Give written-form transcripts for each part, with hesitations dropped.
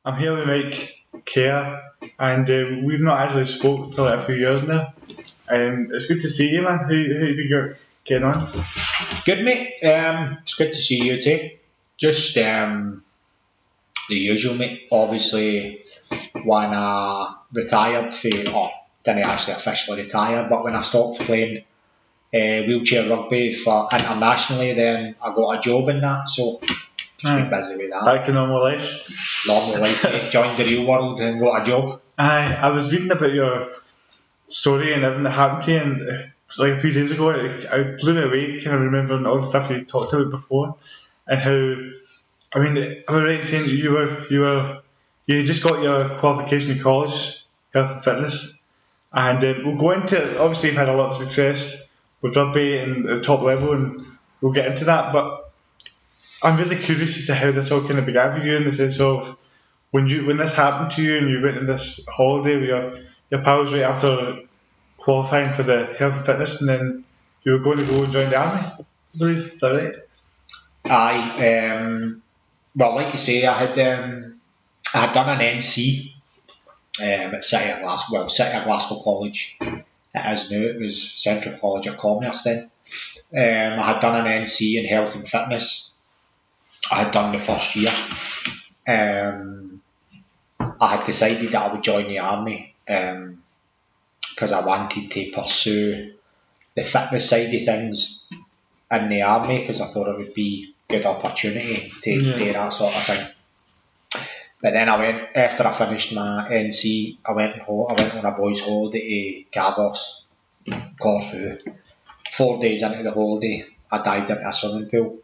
I'm here with Mike Kerr, and we've not actually spoke for like a few years now. It's good to see you, man. How you getting on? Good, mate. It's good to see you too. Just the usual, mate. Obviously, when I retired, didn't actually officially retire, but when I stopped playing wheelchair rugby for internationally, then I got a job in that. So just been busy with that. Back to normal life. Normal life, mate. Joined the real world and got a job. I was reading about your story and everything that happened to you, and like a few days ago, I blew me away. Kind of remembering all the stuff you talked about before, and how. I mean, am I right in saying that you just got your qualification in college, health and fitness, and we'll go into. Obviously, you've had a lot of success with rugby and at the top level, and we'll get into that. But I'm really curious as to how this all kind of began for you, in the sense of when this happened to you and you went on this holiday with your pals right after qualifying for the health and fitness, and then you were going to go and join the army, I believe. Is that right? Aye. Well, like you say, I had done an NC at City of Glasgow College. It is now. It was Central College of Commerce then. I had done an NC in health and fitness. I had done the first year. I had decided that I would join the army because I wanted to pursue the fitness side of things in the army, because I thought it would be a good opportunity to do that sort of thing. But then after I finished my NC, I went on a boys' holiday to Gavos, Corfu. 4 days into the holiday, I dived into a swimming pool.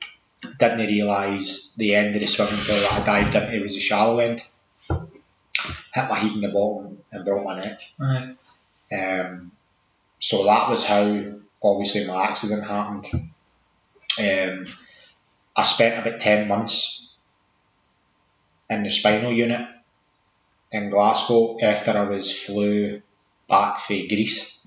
Didn't realise the end of the swimming pool that I dived into was the shallow end. Hit my head in the bottom and broke my neck. Right. So that was how, obviously, my accident happened. I spent about 10 months in the spinal unit in Glasgow after I was flew back from Greece.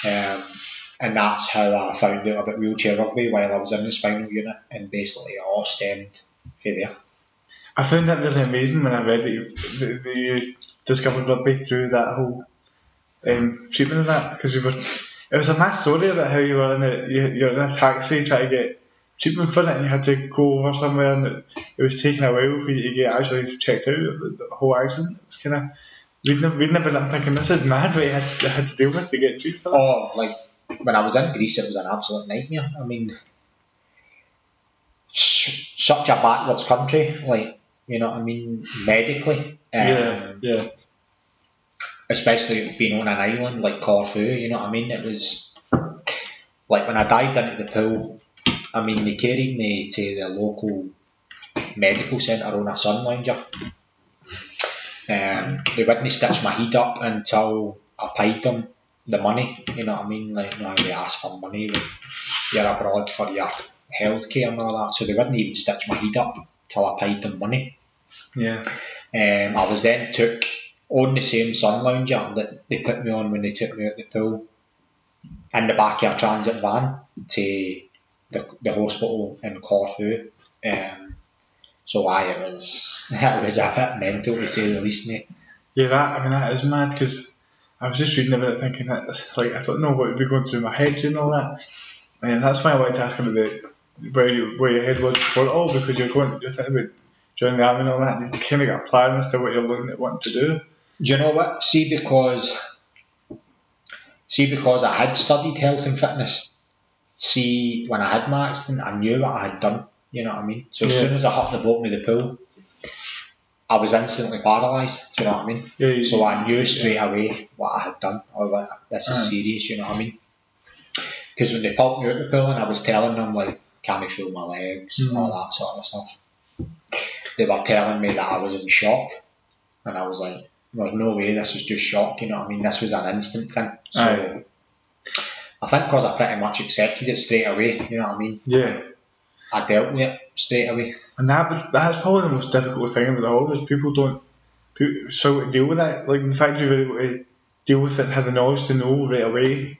And that's how I found out about wheelchair rugby, while I was in the spinal unit, and basically it all stemmed from there. I found that really amazing when I read that you discovered rugby through that whole treatment of that, because it was a mad story about how you were you're in a taxi trying to get treatment for it, and you had to go over somewhere, and it was taking a while for you to get actually checked out. The whole accident, it was kind of reading about it, I'm thinking, this is mad what you had to deal with to get treated for that. Oh, like when I was in Greece, it was an absolute nightmare. I mean, such a backwards country, like, you know what I mean, medically. Yeah. Especially being on an island like Corfu, you know what I mean? It was like when I dived into the pool, I mean, they carried me to the local medical centre on a sun lounger. They wouldn't stitch my head up until I paid them the money, you know what I mean? Like, now they ask for money when you're abroad for your healthcare and all that, so they wouldn't even stitch my head up till I paid them money. Yeah. I was then took on the same sun lounger that they put me on when they took me out the pool, in the back of a transit van to the hospital in Corfu. So it was a bit mental, to say the least, mate. Yeah, that is mad, because I was just reading about it thinking that, like, I don't know what would be going through my head during all that, and that's why I wanted to ask about where your head was before it all, because you're thinking about joining the army and all that, and you kind of got a plan as to what you're looking at wanting to do. Do you know what? See, because I had studied health and fitness, see, when I had my accident, I knew what I had done, you know what I mean? So as soon as I hit the bottom of the pool, I was instantly paralysed, do you know what I mean? Yeah. So I knew straight away what I had done. I was like, this is serious, you know what I mean? Because when they pulled me out the pool and I was telling them, like, can I feel my legs, all that sort of stuff, they were telling me that I was in shock, and I was like, there's no way this was just shock, you know what I mean? This was an instant thing. So I think because I pretty much accepted it straight away, you know what I mean? Yeah. I dealt with it straight away. And that's probably the most difficult thing about it all, is people struggle to deal with that. Like, the fact you were able to deal with it and have the knowledge to know right away,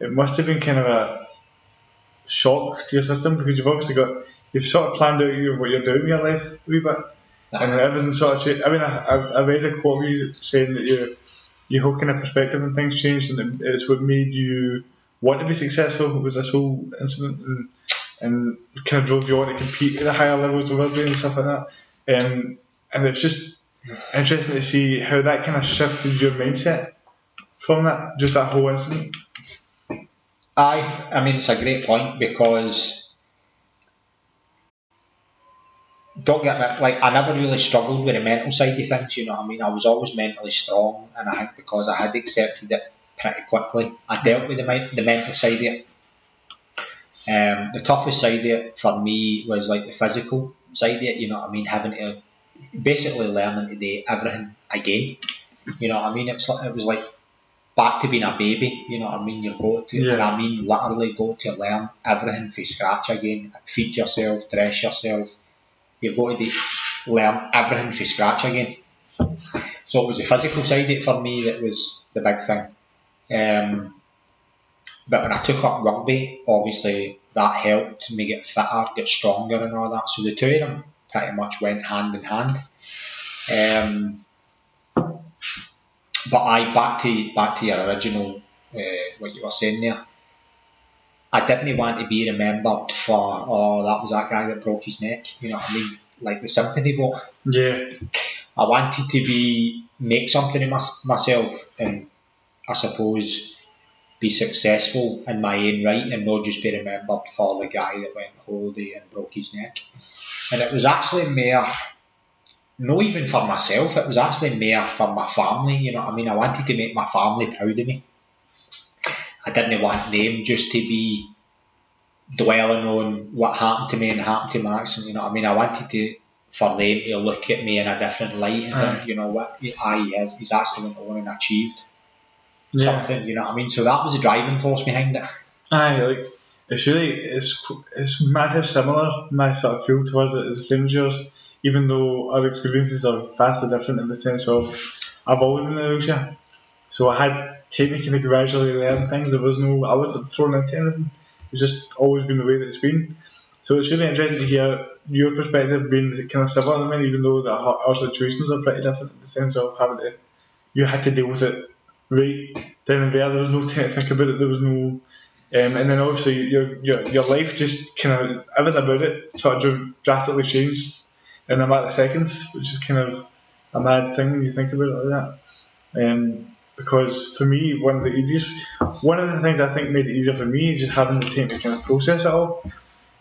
it must have been kind of a shock to your system, because you've sort of planned out what you're doing in your life a wee bit, and everything sort of changed. I mean, I read a quote of you saying that your whole kind of perspective and things changed, and it's what made you want to be successful. Was this whole incident, and kind of drove you on to compete at the higher levels of rugby and stuff like that. And it's just interesting to see how that kind of shifted your mindset from that, just that whole incident. I mean, it's a great point because don't get me, like, I never really struggled with the mental side of things, you know what I mean? I was always mentally strong, and I think because I had accepted it pretty quickly, I dealt with the mental side of it. The toughest side of it for me was like the physical side of it, you know what I mean? Having to basically learning to do everything again, you know what I mean? It was like back to being a baby, you know what I mean? You go to, and I mean literally go to learn everything from scratch again, feed yourself, dress yourself. You've got to learn everything from scratch again. So it was the physical side of it for me that was the big thing. But when I took up rugby, obviously that helped me get fitter, get stronger and all that. So the two of them pretty much went hand in hand. But back to your original, what you were saying there. I didn't want to be remembered for, that was that guy that broke his neck. You know what I mean? Like the sympathy vote. Yeah. I wanted to make something of myself, and I suppose be successful in my own right, and not just be remembered for the guy that went on holiday and broke his neck. And it was actually more, not even for myself, it was actually more for my family. You know what I mean? I wanted to make my family proud of me. I didn't want them just to be dwelling on what happened to me and happened to Max. And, you know what I mean? I wanted for them to look at me in a different light and think, you know what, he's actually went on and achieved something, you know what I mean? So that was the driving force behind it. Like it's mad how similar my sort of feel towards it is the same as yours, even though our experiences are vastly different in the sense of I've always been in the wheelchair. So I had to kind of gradually learn things. I wasn't thrown into anything. It's just always been the way that it's been. So it's really interesting to hear your perspective being kind of similar to mine, even though our situations are pretty different in the sense of you had to deal with it right then and there. There was no time to think about it. There was no, and then obviously your life just kind of everything about it sort of drastically changed in a matter of seconds, which is kind of a mad thing when you think about it like that. Because for me, one of the things I think made it easier for me is just having the time to kind of process it all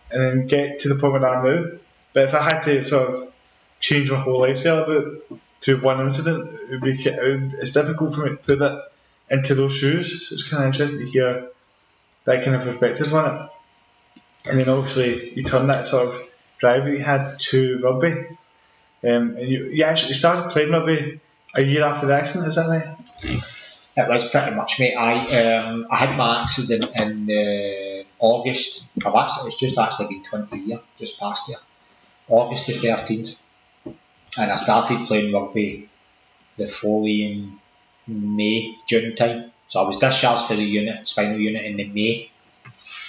and then get to the point where I am now. But if I had to sort of change my whole lifestyle to one incident, it's difficult for me to put that into those shoes. So it's kind of interesting to hear that kind of perspective on it. And then obviously you turn that sort of drive that you had to rugby. And you actually started playing rugby a year after the accident, is that right? It was pretty much, mate. I had my accident in August. It's just actually been 20 years, just past here. August the 13th. And I started playing rugby the following May, June time. So I was discharged to the spinal unit in the May.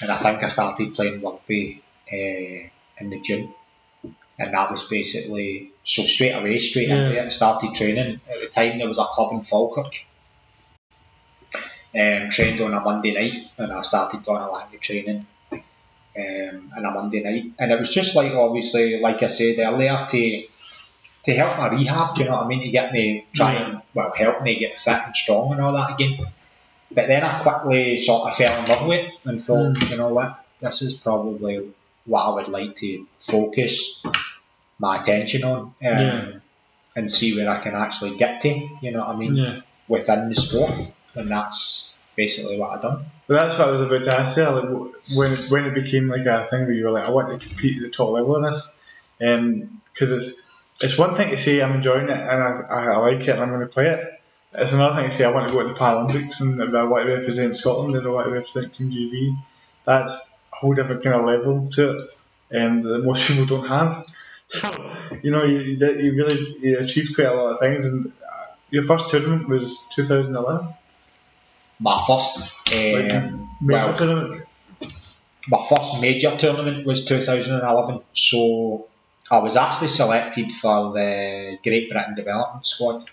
And I think I started playing rugby in the June. And that was basically, so straight into it, I started training. At the time there was a club in Falkirk. Trained on a Monday night, and I started going along to training on a Monday night. And it was just like, obviously, like I said earlier, to help my rehab, do you know what I mean? To get me help me get fit and strong and all that again. But then I quickly sort of fell in love with it and thought, you know what, this is probably what I would like to focus my attention on and see where I can actually get to, you know what I mean, within the sport. And that's basically what I've done. But that's what I was about to ask you, like when it became like a thing where you were like, I want to compete at the top level of this, because it's one thing to say I'm enjoying it and I like it and I'm going to play it. It's another thing to say I want to go to the Paralympics and I want to represent Scotland and I want to represent Team GB. That's a whole different kind of level to it, that most people don't have. So you really achieved quite a lot of things. And your first tournament was 2011. My first tournament. My first major tournament was 2011. So I was actually selected for the Great Britain development squad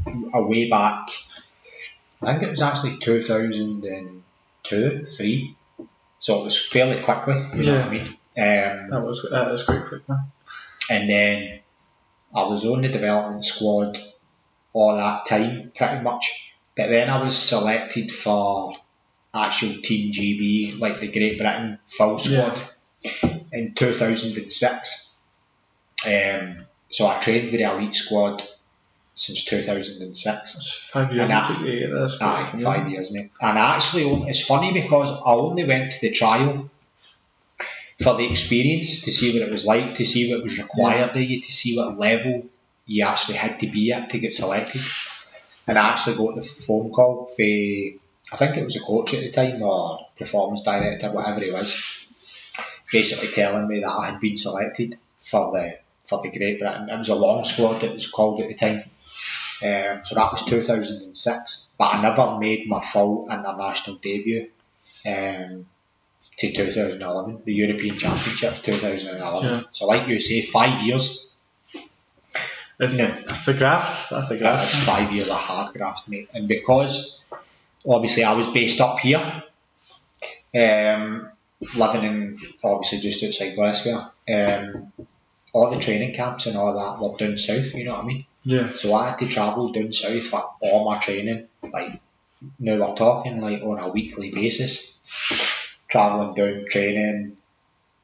way back. I think it was actually 2002, 3. So it was fairly quickly, you know what I mean? That was quite quick, man. And then I was on the development squad all that time, pretty much. But then I was selected for actual Team GB, like the Great Britain full squad, in 2006. So I trained with the elite squad since 2006. That's 5 years it took you to get this. 5 years, mate. And actually, it's funny because I only went to the trial for the experience, to see what it was like, to see what was required of you, to see what level you actually had to be at to get selected. And I actually got the phone call for, I think it was a coach at the time, or performance director, whatever it was, basically telling me that I had been selected for the Great Britain. It was a long squad, it was called at the time. So that was 2006. But I never made my full international debut to 2011, the European Championships 2011. Yeah. So like you say, 5 years. It's a graft. That's a graft. It's 5 years of hard graft, mate. And because obviously I was based up here, living in obviously just outside Glasgow, all the training camps and all that were down south, you know what I mean? Yeah. So I had to travel down south for all my training. Like, now we're talking like on a weekly basis, travelling down, training,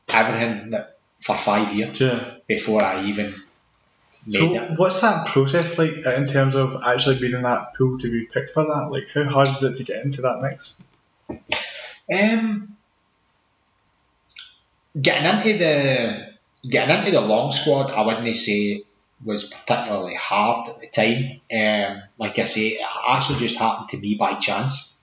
everything for 5 years before I even made it. What's that process like in terms of actually being in that pool to be picked for that? Like, how hard is it to get into that mix? Getting into the long squad, I wouldn't say was particularly hard at the time. Like I say, it actually just happened to me by chance.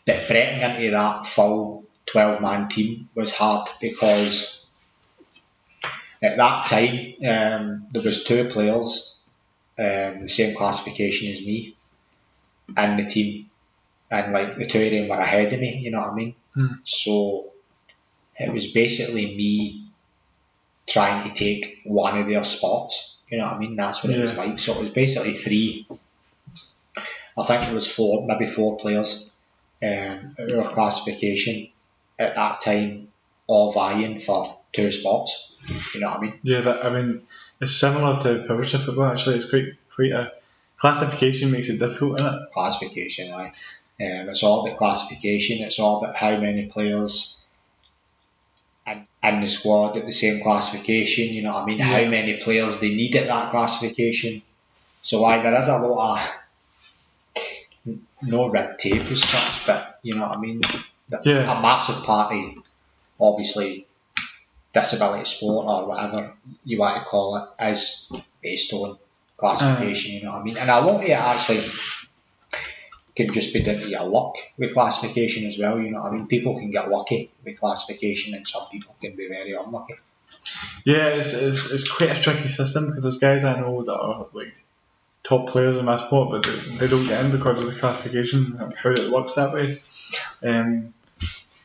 But breaking into that full 12-man team was hard because at that time there was 2 players the same classification as me in the team, and like the 2 of them were ahead of me, you know what I mean? So it was basically me trying to take one of their spots, you know what I mean? That's what it was like. So it was basically 3, I think it was 4, maybe 4 players our classification at that time, all vying for 2 spots, you know what I mean? Yeah, it's similar to professional football actually. It's quite a classification makes it difficult, isn't it? Classification, right? It's all about classification. It's all about how many players in the squad at the same classification, you know what I mean? How many players they need at that classification. So there is a lot of no red tape as such, but you know what I mean? A massive part of obviously disability sport or whatever you want to call it is based on classification, you know what I mean? And a lot of it actually can just be down to your luck with classification as well, you know what I mean? People can get lucky with classification and some people can be very unlucky. Yeah, it's quite a tricky system because there's guys I know that are like top players in my sport, but they don't get in because of the classification and how it works that way.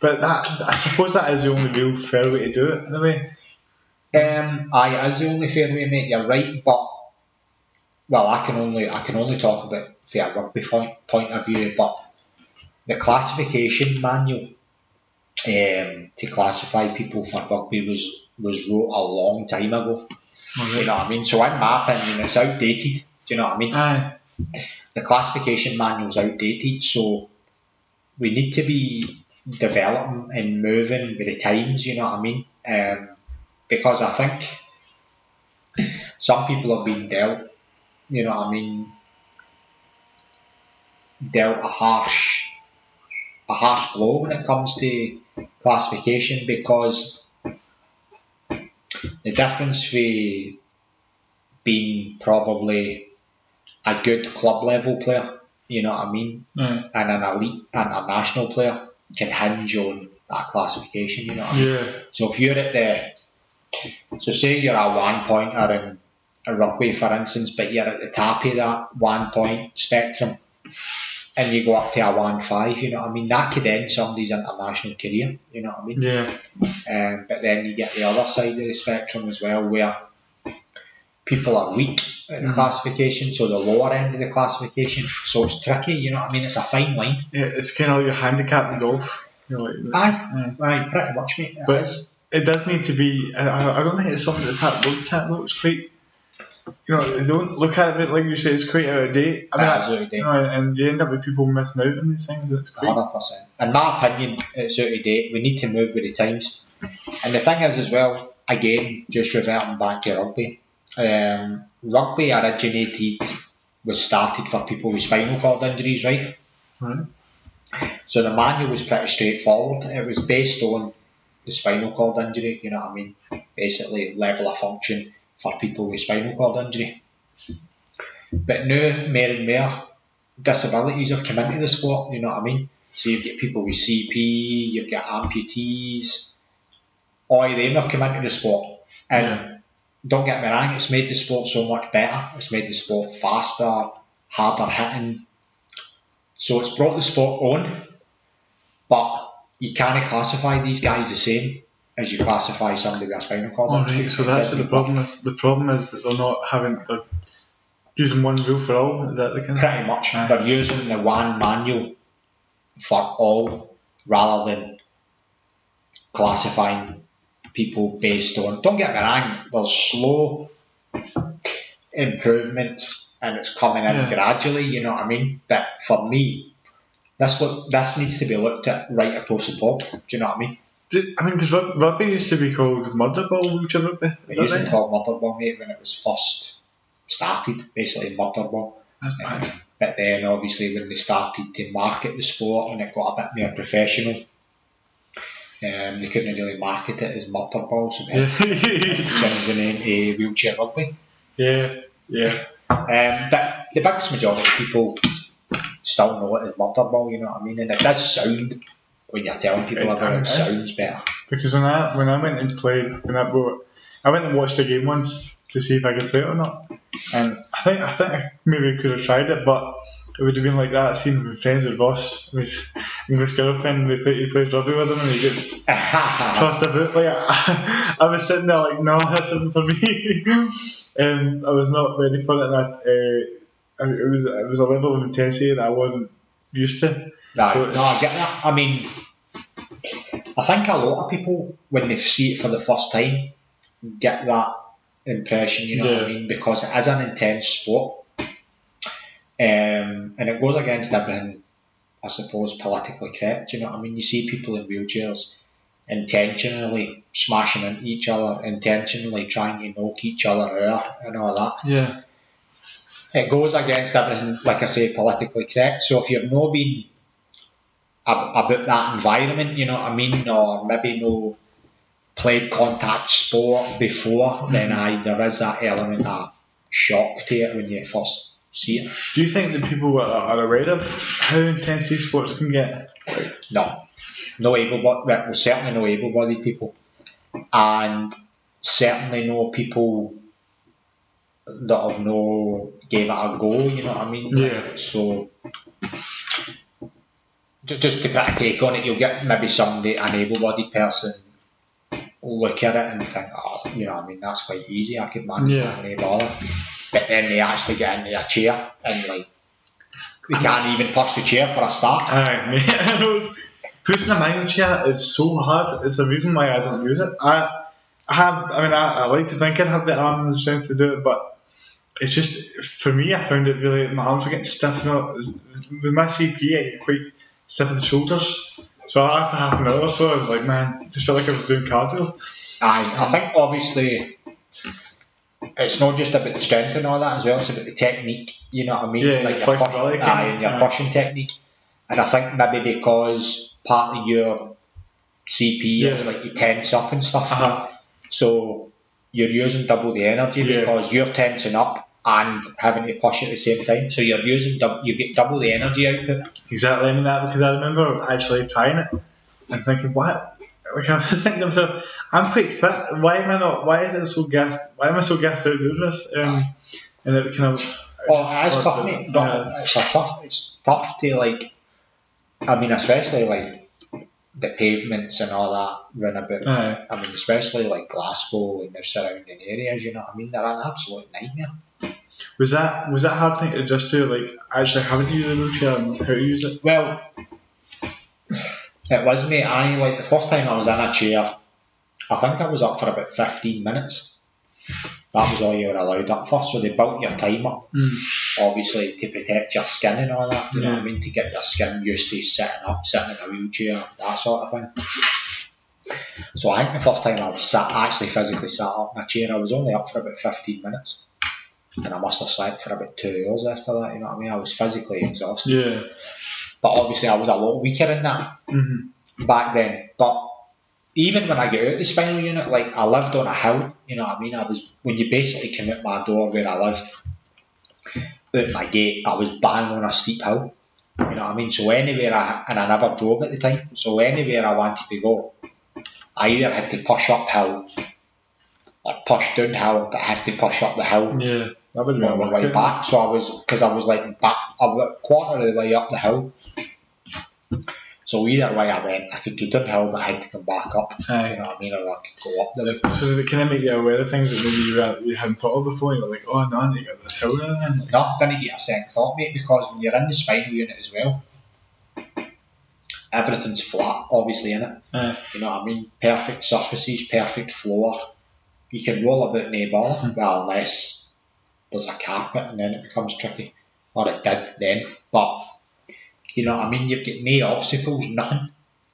But I suppose that is the only real fair way to do it in a way. Aye, it is the only fair way, mate. You're right, but well, I can only talk about from a rugby point of view. But the classification manual to classify people for rugby was wrote a long time ago. Okay. You know what I mean? So in my opinion, it's outdated. Do you know what I mean? Aye. The classification manual's outdated, so we need to be developing and moving with the times, you know what I mean? Because I think some people have been dealt, you know what I mean, dealt a harsh blow when it comes to classification, because the difference for being probably a good club level player, you know what I mean, and an elite and a national player can hinge on that classification, you know what I mean? So if you're say you're a 1 pointer in a rugby, for instance, but you're at the top of that 1 point spectrum, and you go up to a 1-5, you know what I mean? That could end somebody's international career, you know what I mean? Yeah. But then you get the other side of the spectrum as well, where people are weak at the classification, so the lower end of the classification, so it's tricky, you know what I mean? It's a fine line. Yeah, it's kind of like your handicap in golf. You know, Aye, pretty much, mate. But it does need to be. I don't think it's something that's that looked at though. It's quite. You know, they don't look at it like you say. It's quite out of date. I mean, It's out of date. You know, and you end up with people missing out on these things. That's great. 100%. In my opinion, it's out of date. We need to move with the times. And the thing is, as well, again, just reverting back to rugby. Rugby was started for people with spinal cord injuries, right? Right. So the manual was pretty straightforward. It was based on the spinal cord injury, you know what I mean? Basically, level of function for people with spinal cord injury. But now, more and more disabilities have come into the sport, you know what I mean? So you've got people with CP, you've got amputees, all of them have come into the sport. And don't get me wrong, it's made the sport so much better. It's made the sport faster, harder hitting. So it's brought the sport on, but you can't classify these guys the same as you classify somebody with a spinal cord injury. Right, so that's the problem. The problem is that they're using one rule for all. Is that the kind of pretty much? They're using the one manual for all rather than classifying people based on. Don't get me wrong, there's slow improvements and it's coming in gradually. You know what I mean? But for me, this needs to be looked at right across the board. Do you know what I mean? Because rugby used to be called murder ball, wheelchair rugby. It used to be called murder ball, mate, when it was first started, basically murder ball. That's bad. But then obviously when they started to market the sport and it got a bit more professional, they couldn't really market it as murder ball, so they changed the name to wheelchair rugby. Yeah. But the biggest majority of people still know it as murder ball, you know what I mean? And it does sound, when you're telling people about it, it sounds better. Because when I went and played, I went and watched the game once to see if I could play it or not, and I think I maybe could have tried it, but it would have been like that scene with Friends with Ross, his English girlfriend. He plays rugby with him and he gets tossed about. Like I was sitting there like, no, this isn't for me. I was not ready for it, and it was a level of intensity that I wasn't used to. No, I get that. I mean, I think a lot of people, when they see it for the first time, get that impression, you know what I mean? Because it is an intense sport. And it goes against everything, I suppose, politically correct, you know what I mean? You see people in wheelchairs intentionally smashing into each other, intentionally trying to knock each other out and all that. Yeah. It goes against everything, like I say, politically correct. So if you've not been about that environment, you know what I mean, or maybe no played contact sport before, then there is that element of shock to it when you first see it. Do you think that people are aware of how intense these sports can get? No able-bodied, well, certainly no able-bodied people, and certainly no people that have no gave it a go, you know what I mean? Yeah. So just to put a take on it, you'll get maybe somebody, an able-bodied person, look at it and think, oh, you know what I mean, that's quite easy, I could manage that, no bother. But then they actually get into a chair and like they can't even push the chair for a start. Pushing a manual chair is so hard. It's the reason why I don't use it. I like to think I'd have the arm and the strength to do it, but it's just, for me, I found it really, my arms were getting stiff. With my CP, I get quite stiff at the shoulders. So after half an hour or so, I was like, man, just felt like I was doing cardio. I think obviously it's not just about the strength and all that as well, it's about the technique, you know what I mean? Yeah, like your flexibility. And your pushing technique. And I think maybe because part of your CP is like you tense up and stuff, so you're using double the energy because you're tensing up and having to push at the same time, so you get double the energy output. Exactly, I mean that, because I remember actually trying it and thinking, what? Like I was thinking to myself, I'm quite fit. Why am I so gassed out doing this? And it Well, it is tough, mate. But it's tough to like. I mean, especially like the pavements and all that run about. I mean, especially like Glasgow and their surrounding areas. You know what I mean? They're an absolute nightmare. Was that a hard thing to adjust to, like actually having to use a wheelchair and how to use it? Well, it was, mate. I like the first time I was in a chair. I think I was up for about 15 minutes. That was all you were allowed up for. So they built your time up, obviously to protect your skin and all that. You know what I mean? To get your skin used to sitting in a wheelchair, that sort of thing. So I think the first time I was actually physically sat up in a chair, I was only up for about 15 minutes. And I must have slept for about 2 hours after that, you know what I mean? I was physically exhausted. Yeah. But obviously I was a lot weaker in that back then. But even when I get out of the spinal unit, like I lived on a hill, you know what I mean? When you basically come out my door where I lived, out my gate, I was bang on a steep hill. You know what I mean? So anywhere and I never drove at the time, so anywhere I wanted to go, I either had to push uphill or push downhill, but I have to push up the hill. Yeah. That would be on the way back. So I was like back, I was a quarter of the way up the hill. So either way I went, I could go downhill, but I had to come back up. You know what I mean? Or I could go up the way. So did it kind of make you aware of things that maybe you hadn't thought of before? You were like, oh no, you got this hill now. No, didn't get a second thought, mate, because when you're in the spinal unit as well, everything's flat, obviously, in it. You know what I mean? Perfect surfaces, perfect floor. You can roll about in a ball, well, unless there's a carpet and then it becomes tricky. Or it did then. But, you know what I mean? You've got no obstacles, nothing.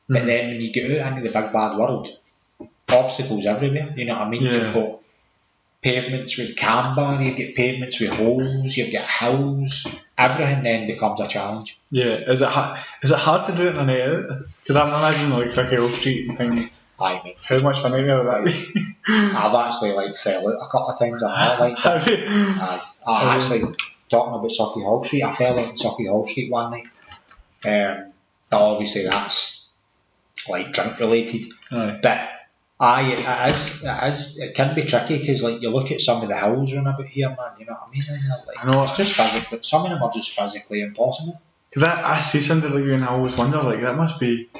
But then when you get out into the big bad world, obstacles everywhere, you know what I mean? You've got pavements with camber, you've got pavements with holes, you've got hills. Everything then becomes a challenge. Yeah, is it hard to do it on a night out? Because I'm imagining like Tricky Hill Street and things. Aye, mate. How much of a nightmare would that be? I've actually like fell out a couple of times on that. Like that. I actually, talking about Sucky Hall Street, I fell out in Sucky Hall Street one night. But obviously that's like drink related. But it can be tricky because like you look at some of the hills around about here, man. You know what I mean? And like, I know. It's just physically. Some of them are just physically impossible. Because I see something like you and I always wonder like that must be.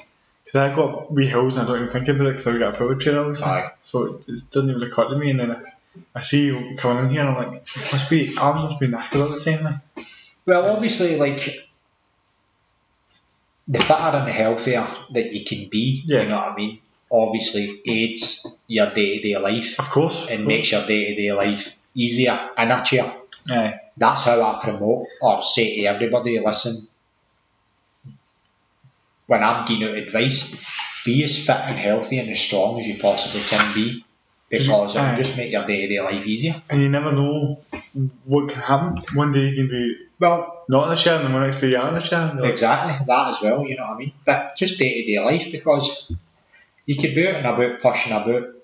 Because I got wee hills and I don't even think about it because I've got a power chair all the time. So it doesn't even occur to me, and then I see you coming in here and I'm like, arms must be knackered all the time. Like. Well, obviously, like the fitter and the healthier that you can be, you know what I mean, obviously aids your day-to-day life. Of course. And makes your day-to-day life easier in a chair. That's how I promote or say to everybody, listen, when I'm giving out advice, be as fit and healthy and as strong as you possibly can be, because it'll just make your day-to-day life easier. And you never know what can happen. One day you can be not in a chair and the next day you're in a chair. Exactly, that as well, you know what I mean? But just day-to-day life, because you could be out and about, pushing about.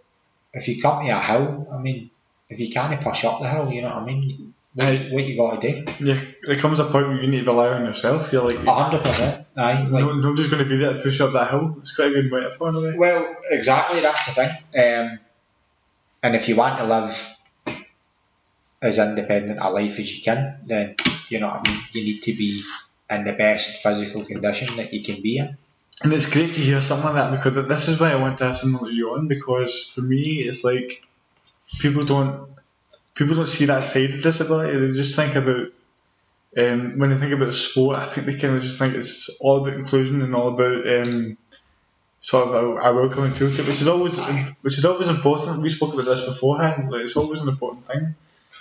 If you come to a hill, I mean, if you can't push up the hill, you know what I mean? What you got to do? Yeah, there comes a point where you need to rely on yourself. You're like 100%. Aye, like, nobody's going to be there to push you up that hill. It's quite a good metaphor in a way. Well, exactly, that's the thing. And if you want to live as independent a life as you can, then you know what I mean. You need to be in the best physical condition that you can be in. And it's great to hear something like that, because this is why I want to have someone like you on, because for me it's like people don't see that side of disability. They just think about when they think about sport, I think they kind of just think it's all about inclusion and all about sort of a welcoming feel to it, which is always important. We spoke about this beforehand. Like, it's always an important thing,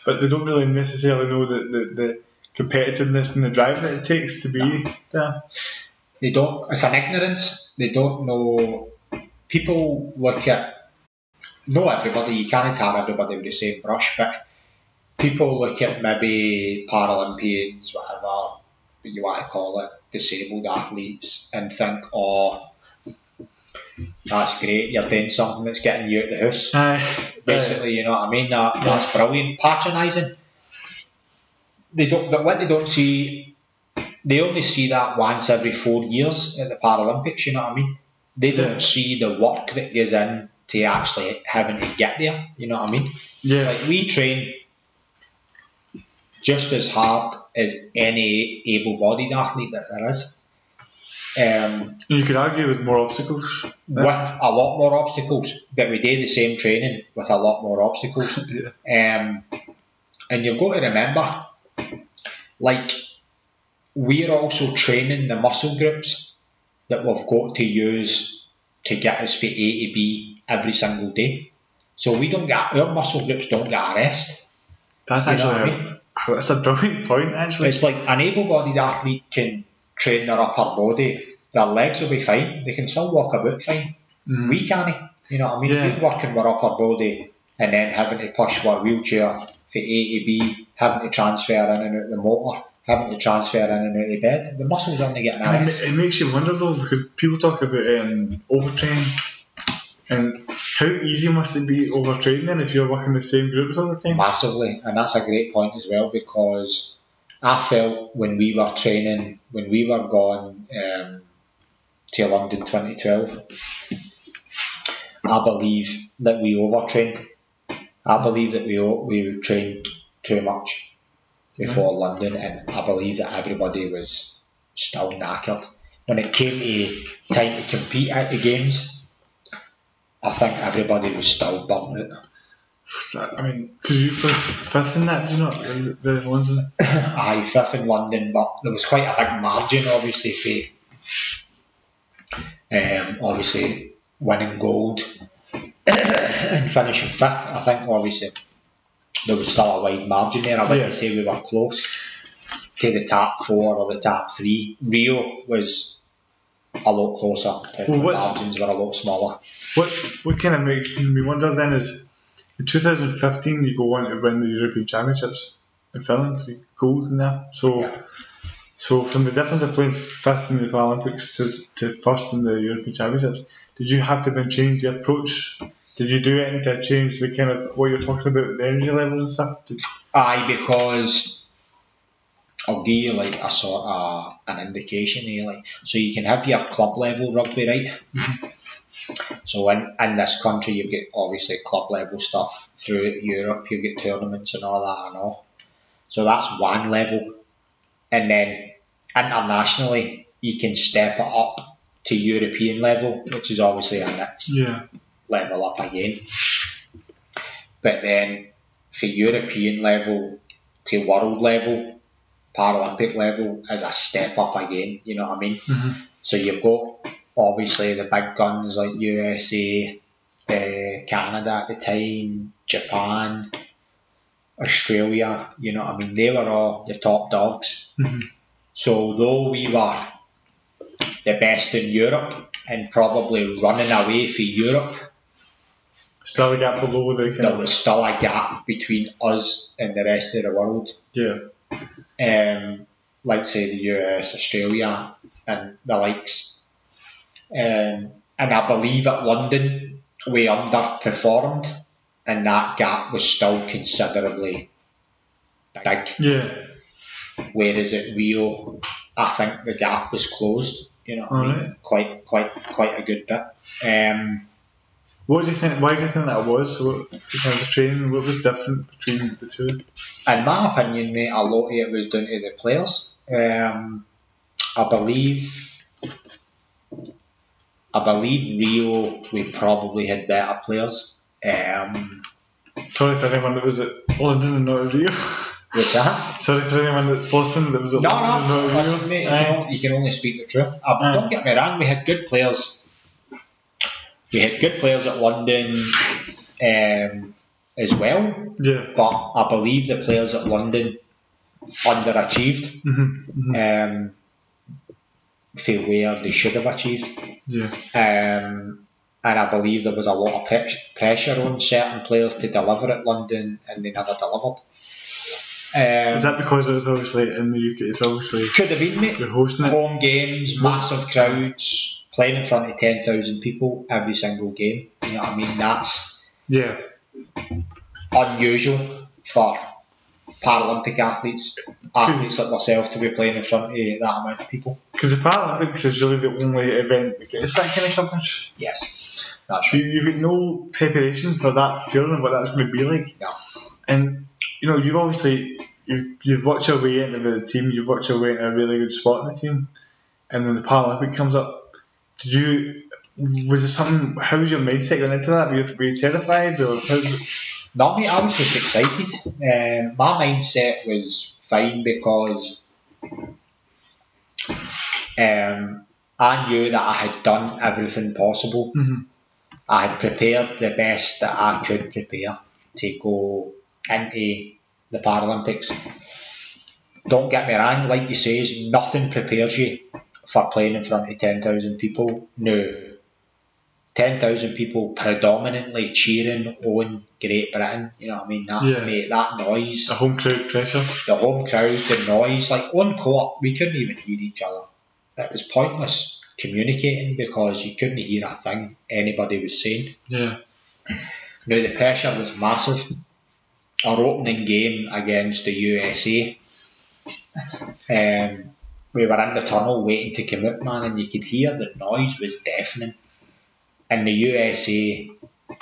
but they don't really necessarily know the competitiveness and the drive that it takes to be there. They don't. It's an ignorance. They don't know. People look at. Not everybody. You can't tar everybody with the same brush, but people look at maybe Paralympians, whatever you want to call it, disabled athletes, and think, oh, that's great. You're doing something that's getting you out of the house. Basically, you know what I mean. That's brilliant. Patronising. But what they don't see. They only see that once every 4 years at the Paralympics, you know what I mean? They don't see the work that goes in to actually having to get there, you know what I mean? Yeah. Like we train just as hard as any able-bodied athlete that there is. You could argue with more obstacles. With a lot more obstacles, but we do the same training with a lot more obstacles. And you've got to remember, like, we're also training the muscle groups that we've got to use to get us from A to B every single day. So our muscle groups don't get a rest. That's actually that's a brilliant point, actually. It's like an able-bodied athlete can train their upper body, their legs will be fine, they can still walk about fine. We can't, you know what I mean? We're working our upper body and then having to push our wheelchair from A to B, having to transfer in and out the motor, having to transfer in and out of bed. The muscles aren't getting a rest. It makes you wonder though, because people talk about overtraining, and how easy must it be overtraining then if you're working the same groups all the time? Massively, and that's a great point as well, because I felt when we were training, when we were going to London 2012, I believe that we overtrained. I believe that we trained too much before London, and I believe that everybody was still knackered. When it came to time to compete at the games, I think everybody was still burnt out. I mean, because you put 5th in that, do you not? The London? Aye, 5th in London, but there was quite a big margin, obviously, for obviously winning gold and finishing 5th. I think, obviously, there was still a wide margin there. I wouldn't say we were close to the top 4 or the top 3. Rio was a lot closer. The margins were a lot smaller. What kind of makes me wonder then is, in 2015 you go on to win the European Championships in Finland, 3 golds in there. So from the difference of playing 5th in the Paralympics to 1st in the European Championships, did you have to then change the approach? Did you do anything to change the kind of what you're talking about, the energy levels and stuff? Aye, because I'll give you like a sort of an indication here. Like, so you can have your club level rugby, right? So in this country, you've got obviously club level stuff. Throughout Europe, you've got tournaments and all that and all. So that's one level. And then internationally, you can step it up to European level, which is obviously a next level up again. But then for European level to world level, Paralympic level is a step up again, you know what I mean? So you've got obviously the big guns like USA, Canada at the time, Japan, Australia, you know what I mean? They were all the top dogs. So though we were the best in Europe and probably running away for Europe, still a gap below there was still a gap between us and the rest of the world. Like say the US, Australia and the likes. And I believe at London we underperformed and that gap was still considerably big. Whereas at Rio, I think the gap was closed, you know what I mean? Quite a good bit. What do you think? Why do you think that was? In terms of training, what was different between the two? In my opinion, mate, a lot of it was down to the players. I believe Rio, we probably had better players. Sorry for anyone that was at London and not at Rio. What's that? Sorry for anyone that's listening that was at London and not at Rio. Listen, mate, you can only speak the truth. Don't get me wrong, we had good players. We had good players at London as well. But I believe the players at London underachieved for where they should have achieved. And I believe there was a lot of pressure on certain players to deliver at London and they never delivered. Is that because it was obviously in the UK? It's obviously could have been, mate. You're hosting it. Home games, massive crowds, playing in front of 10,000 people every single game. You know what I mean? That's unusual for Paralympic athletes like myself to be playing in front of that amount of people. Because the Paralympics is really the only event that gets that kind of coverage. Yes, that's right. You've got no preparation for that feeling of what that's going to be like. No. And you know, you've obviously you've worked your way into the team, you've worked your way into a really good spot in the team, and then the Paralympic comes up. Was it something? How was your mindset going into that? Were you terrified, or how was it? No, mate, I was just excited. My mindset was fine because I knew that I had done everything possible. Mm-hmm. I had prepared the best that I could prepare to go into the Paralympics. Don't get me wrong, like you say, nothing prepares you for playing in front of 10,000 people. No. 10,000 people predominantly cheering on Great Britain, you know what I mean? Mate, that noise. The home crowd pressure. The home crowd, the noise. Like on court, we couldn't even hear each other. It was pointless communicating because you couldn't hear a thing anybody was saying. Yeah. Now, the pressure was massive. Our opening game against the USA, we were in the tunnel waiting to come out, man, and you could hear the noise was deafening. And the USA,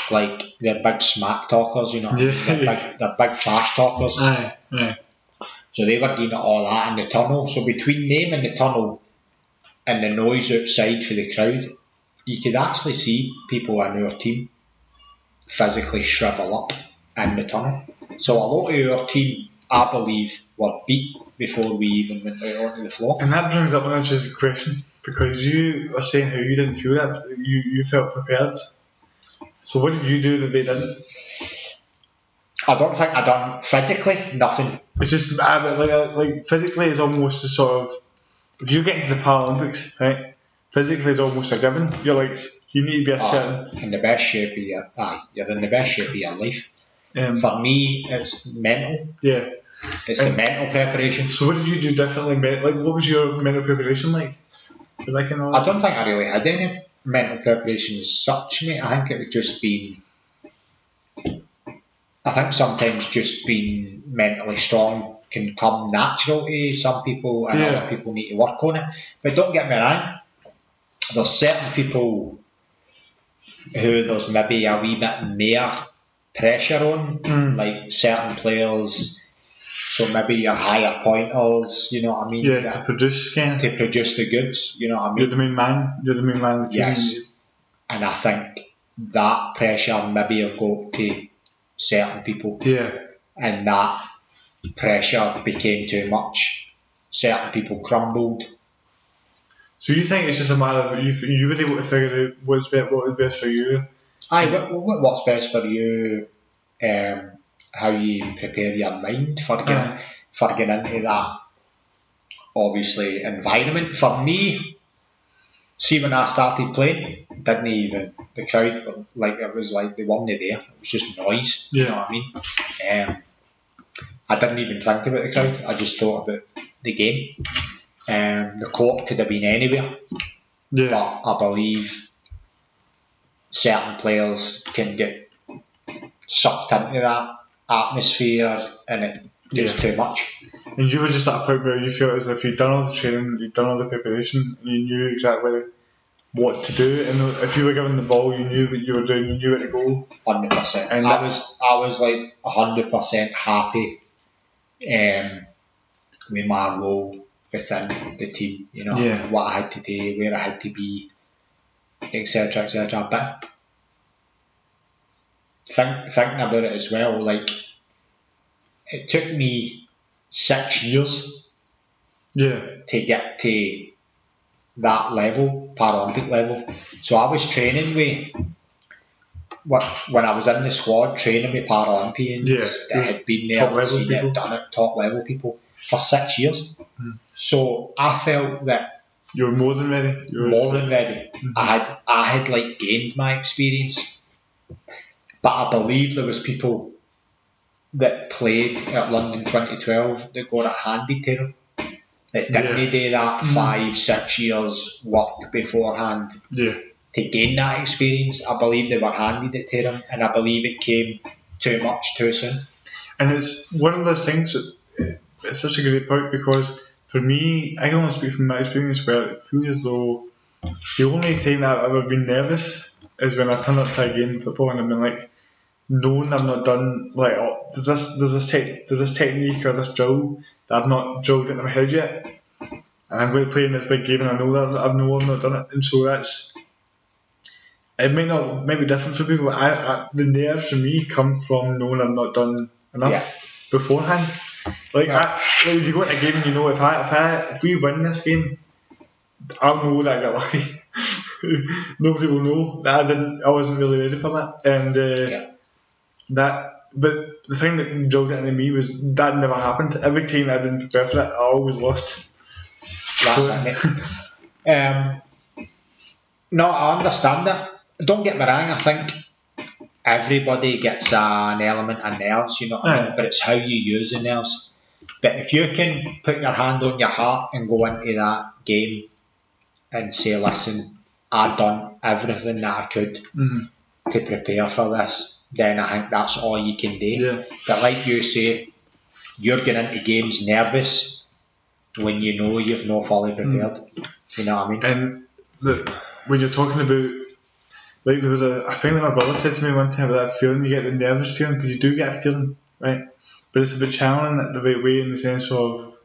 like, they're big smack talkers, you know, they're big trash talkers. Aye. So they were doing all that in the tunnel. So between them and the tunnel and the noise outside for the crowd, you could actually see people in our team physically shrivel up in the tunnel. So a lot of our team, I believe, were beat before we even went out onto the floor. And that brings up an interesting question, because you are saying how you didn't feel that, you felt prepared. So what did you do that they didn't? I don't think I done physically nothing. It's just like physically it's almost a sort of, if you get into the Paralympics, right? Physically it's almost a given. You're like, you need to be a certain. In the best shape of you're in the best shape of your life. For me, it's mental. Yeah. It's the mental preparation. So what did you do differently? Like, what was your mental preparation like? I don't think I really had any mental preparation as such, mate. I think it would just been. I think sometimes just being mentally strong can come natural to some people, and other people need to work on it. But don't get me wrong, there's certain people who there's maybe a wee bit more pressure on, like certain players. So maybe your higher pointers, you know what I mean? Yeah, to produce the goods, you know what I mean? You're the main man of the team. Yes. And I think that pressure maybe have got to certain people. Yeah. And that pressure became too much. Certain people crumbled. So you think it's just a matter of you were able to figure out what was best for you? What's best for you? How you prepare your mind for getting into that, obviously, environment. For me, see, when I started playing, the crowd, like, it was like they weren't there. It was just noise, you know what I mean? I didn't even think about the crowd. I just thought about the game. The court could have been anywhere, but I believe certain players can get sucked into that atmosphere and it gets too much. And you were just at a point where you felt as if you'd done all the training, you'd done all the preparation, and you knew exactly what to do, and if you were given the ball, you knew what you were doing, you knew where to go. 100%. And I was like 100% happy with my role within the team, you know, what I had to do, where I had to be, etc, etc. But thinking about it as well, like, it took me 6 years to get to that level, Paralympic level. So I was training when I was in the squad, training with Paralympians that had been there, had done it, top level people, for 6 years. So I felt that you were more than ready. Mm-hmm. I had like gained my experience, but I believe there was people that played at London 2012 that got it handed to them, that didn't do that 5-6 years work beforehand to gain that experience. I believe they were handed it to them, and I believe it came too much too soon. And it's one of those things that it's such a great point, because for me, I can only speak from my experience, where it feels as though the only time that I've ever been nervous is when I turn up to a game of football and I've been like, knowing I've not done like there's this technique or this drill that I've not drilled into my head yet, and I'm going to play in this big game, and I know that I've not done it, and so it might be different for people, but the nerves for me come from knowing I've not done enough beforehand. Like, if you go into a game and you know if we win this game, I'll know that I got lucky. Nobody will know that I wasn't really ready for that, and but the thing that drilled it into me was that never happened. Every time I didn't prepare for it, I always lost. That's it. No, I understand it. Don't get me wrong, I think everybody gets an element of nerves, you know what I mean? But it's how you use the nerves. But if you can put your hand on your heart and go into that game and say, listen, I've done everything that I could to prepare for this, then I think that's all you can do. Yeah. But like you say, you're going into games nervous when you know you've not fully prepared. You know what I mean? And when you're talking about, like, there was a thing that my brother said to me one time about that feeling, you get the nervous feeling, because you do get a feeling, right? But it's about channeling it the right way, in the sense of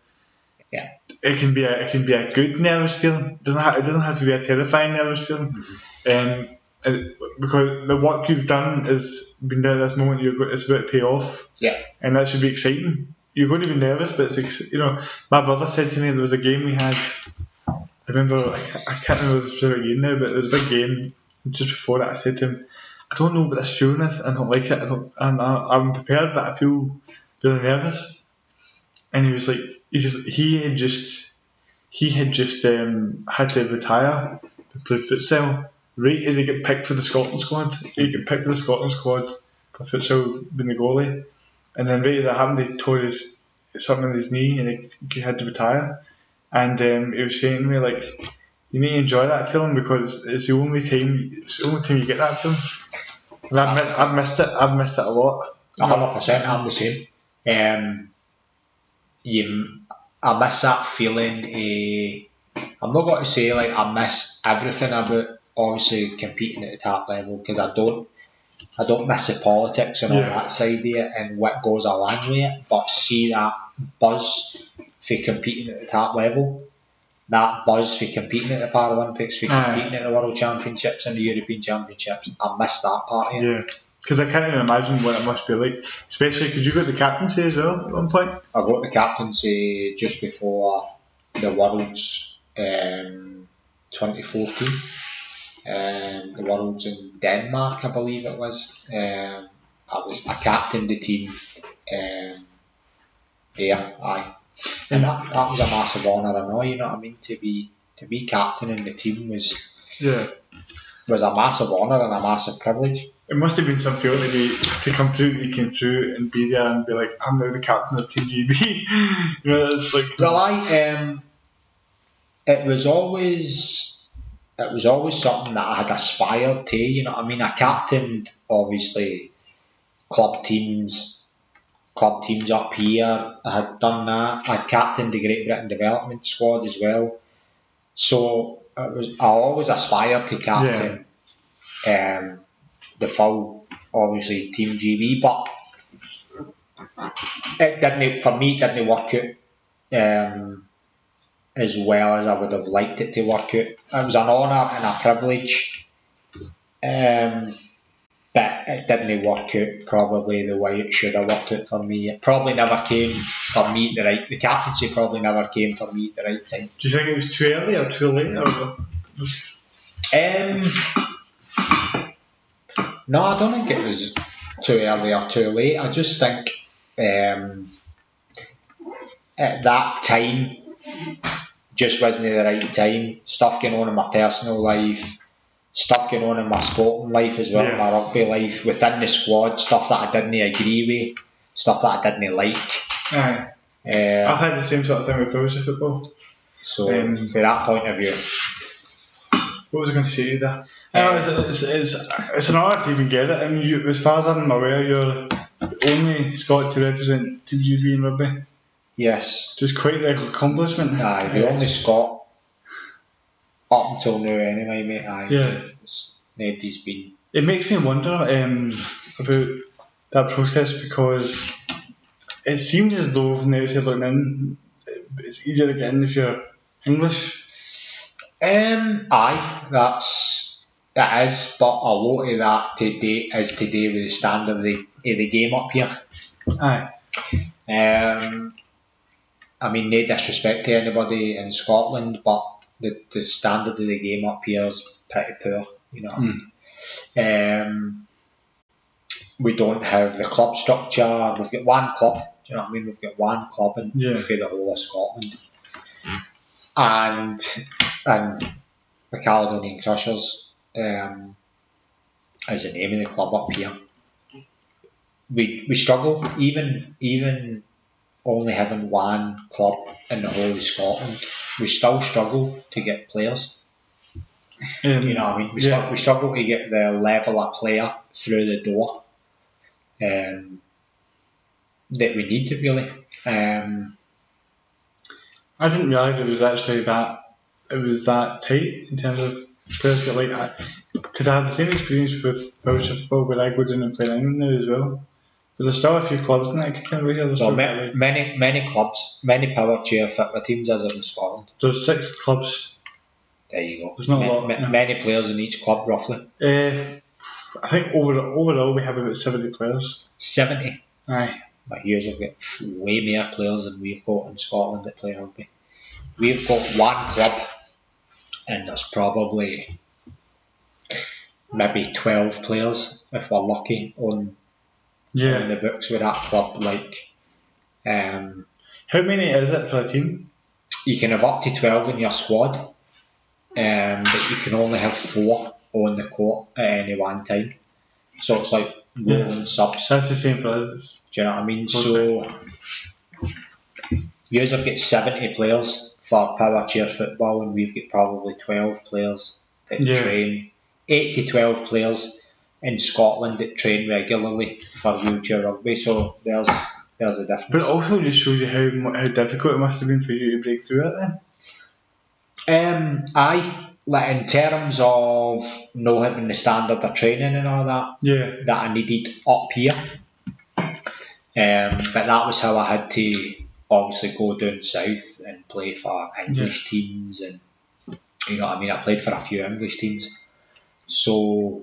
it can be a good nervous feeling. It doesn't have to be a terrifying nervous feeling. Because the work you've done has been done at this moment, it's about to pay off. Yeah. And that should be exciting. You're going to be nervous, but it's, my brother said to me, there was a game we had, I remember, I can't remember the specific game now, but there was a big game just before that. I said to him, I don't know what this feeling is, I don't like it, I'm prepared, but I feel really nervous. And he was like, he had just had to retire to play futsal right as he got picked for the Scotland squad. He got picked for the Scotland squad for futsal, being the goalie, and then right as it happened, he tore something in his knee, and he had to retire. And he was saying to me, like, you need to enjoy that feeling, because it's the only time you get that feeling. And I've missed it a lot. 100%, I'm the same. I miss that feeling. I'm not going to say like I miss everything about obviously competing at the top level, because I don't miss the politics and all that side of it and what goes along with it, but see that buzz for competing at the top level, that buzz for competing at the Paralympics, for competing at the World Championships and the European Championships, I miss that part of it. Yeah. Because I can't even imagine what it must be like, especially because you got the captaincy as well at one point. I got the captaincy just before the Worlds 2014. The Worlds in Denmark, I believe it was. I captained the team there, and that was a massive honour. I know, you know what I mean. To be captaining the team was a massive honour and a massive privilege. It must have been some feeling to come through. You came through and be there and be like, I'm now the captain of Team GB. It's like. Well, it was always something that I had aspired to. You know what I mean? I captained obviously club teams up here. I had done that. I'd captained the Great Britain development squad as well. So I always aspired to captain the full, obviously, Team GB, but it didn't work out as well as I would have liked it to work out. It was an honour and a privilege, but it didn't work out probably the way it should have worked out for me. It probably never came for me the captaincy probably never came for me at the right time. Do you think it was too early or too late? No, I don't think it was too early or too late. I just think at that time just wasn't the right time. Stuff going on in my personal life, stuff going on in my sporting life as well, my rugby life, within the squad, stuff that I didn't agree with, stuff that I didn't like. Aye. I've had the same sort of thing with Polish football. So from that point of view. What was I going to say to you there? It's an honour to even get it. I mean, as far as I'm aware, you're the only Scot to represent Team GB in rugby. Yes. So it's quite the accomplishment. Aye, the only Scot up until now anyway, mate. Aye. Yeah. Nobody's been. It makes me wonder about that process, because it seems as though from the outside looking in, it's easier to get in if you're English. Aye, it is, but a lot of that today is to do with the standard of the game up here. Aye. I mean, no disrespect to anybody in Scotland, but the standard of the game up here is pretty poor, you know what I mean? We don't have the club structure. We've got one club, do you know what I mean? We've got one club for the whole of Scotland. And the Caledonian Crushers is the name of the club up here. We struggle, even only having one club in the whole of Scotland, we still struggle to get players. You know what I mean? We struggle to get the level of player through the door that we need to, really. I didn't realise it was actually that tight in terms of players that like, because I had the same experience with Welsh football where I go down and play in England now as well. But there's still a few clubs in that kind of here. Well, many clubs, many power chair football teams as in Scotland. There's 6 clubs. There you go. There's not a lot. Many players in each club, roughly. I think overall we have about 70 players. 70? Aye. But here's we've got way more players than we've got in Scotland that play rugby. We've got one club, and there's probably maybe 12 players if we're lucky on the books with that club. Like, how many is it for a team? You can have up to 12 in your squad, but you can only have 4 on the court at any one time. So it's like rolling subs. That's the same for us. Do you know what I mean? So you have got 70 players for power chair football, and we've got probably 12 players that train. 8 to 12 players in Scotland that train regularly for wheelchair rugby. So there's a difference. But it also just shows you how difficult it must have been for you to break through it then. Like in terms of not having the standard of training and all that, that I needed up here. But that was how I had to obviously go down south and play for English teams, and you know what I mean, I played for a few English teams. So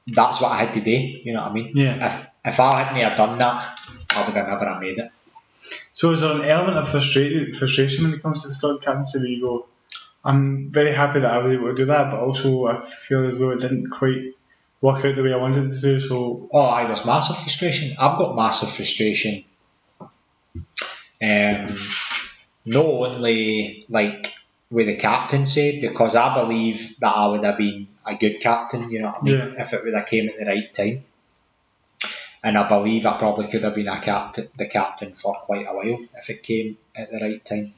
that's what I had to do, you know what I mean? Yeah. If I hadn't have done that, I would have never have made it. So is there an element of frustration when it comes to the Scotland captaincy where you go, I'm very happy that I was able to do that, but also I feel as though it didn't quite work out the way I wanted it to do, so... There's massive frustration. I've got massive frustration. Not only like with the captaincy, because I believe that I would have been a good captain, you know what I mean, if it would have came at the right time. And I believe I probably could have been the captain for quite a while if it came at the right time.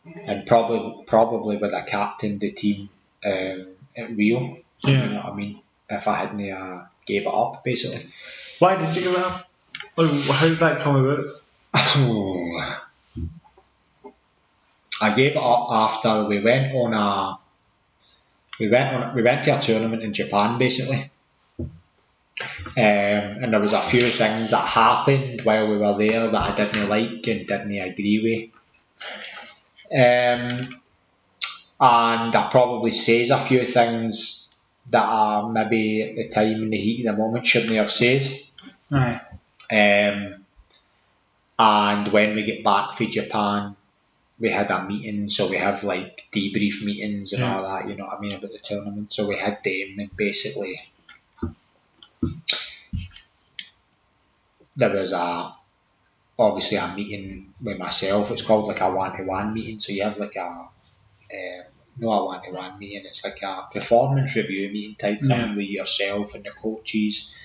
And probably would have captained the team at Rio, you know what I mean, if I hadn't gave it up, basically. Why did you give it up? How did that come about? I gave it up after we went to a tournament in Japan, basically. And there was a few things that happened while we were there that I didn't like and didn't agree with. And I probably says a few things that I maybe at the time in the heat of the moment shouldn't have says. And when we get back from Japan, we had a meeting, so we have like debrief meetings and all that, you know what I mean, about the tournament. So we had them, and basically there was obviously a meeting with myself. It's called like a one-to-one meeting. So you have like not a one-to-one meeting, it's like a performance review meeting type thing with yourself and the coaches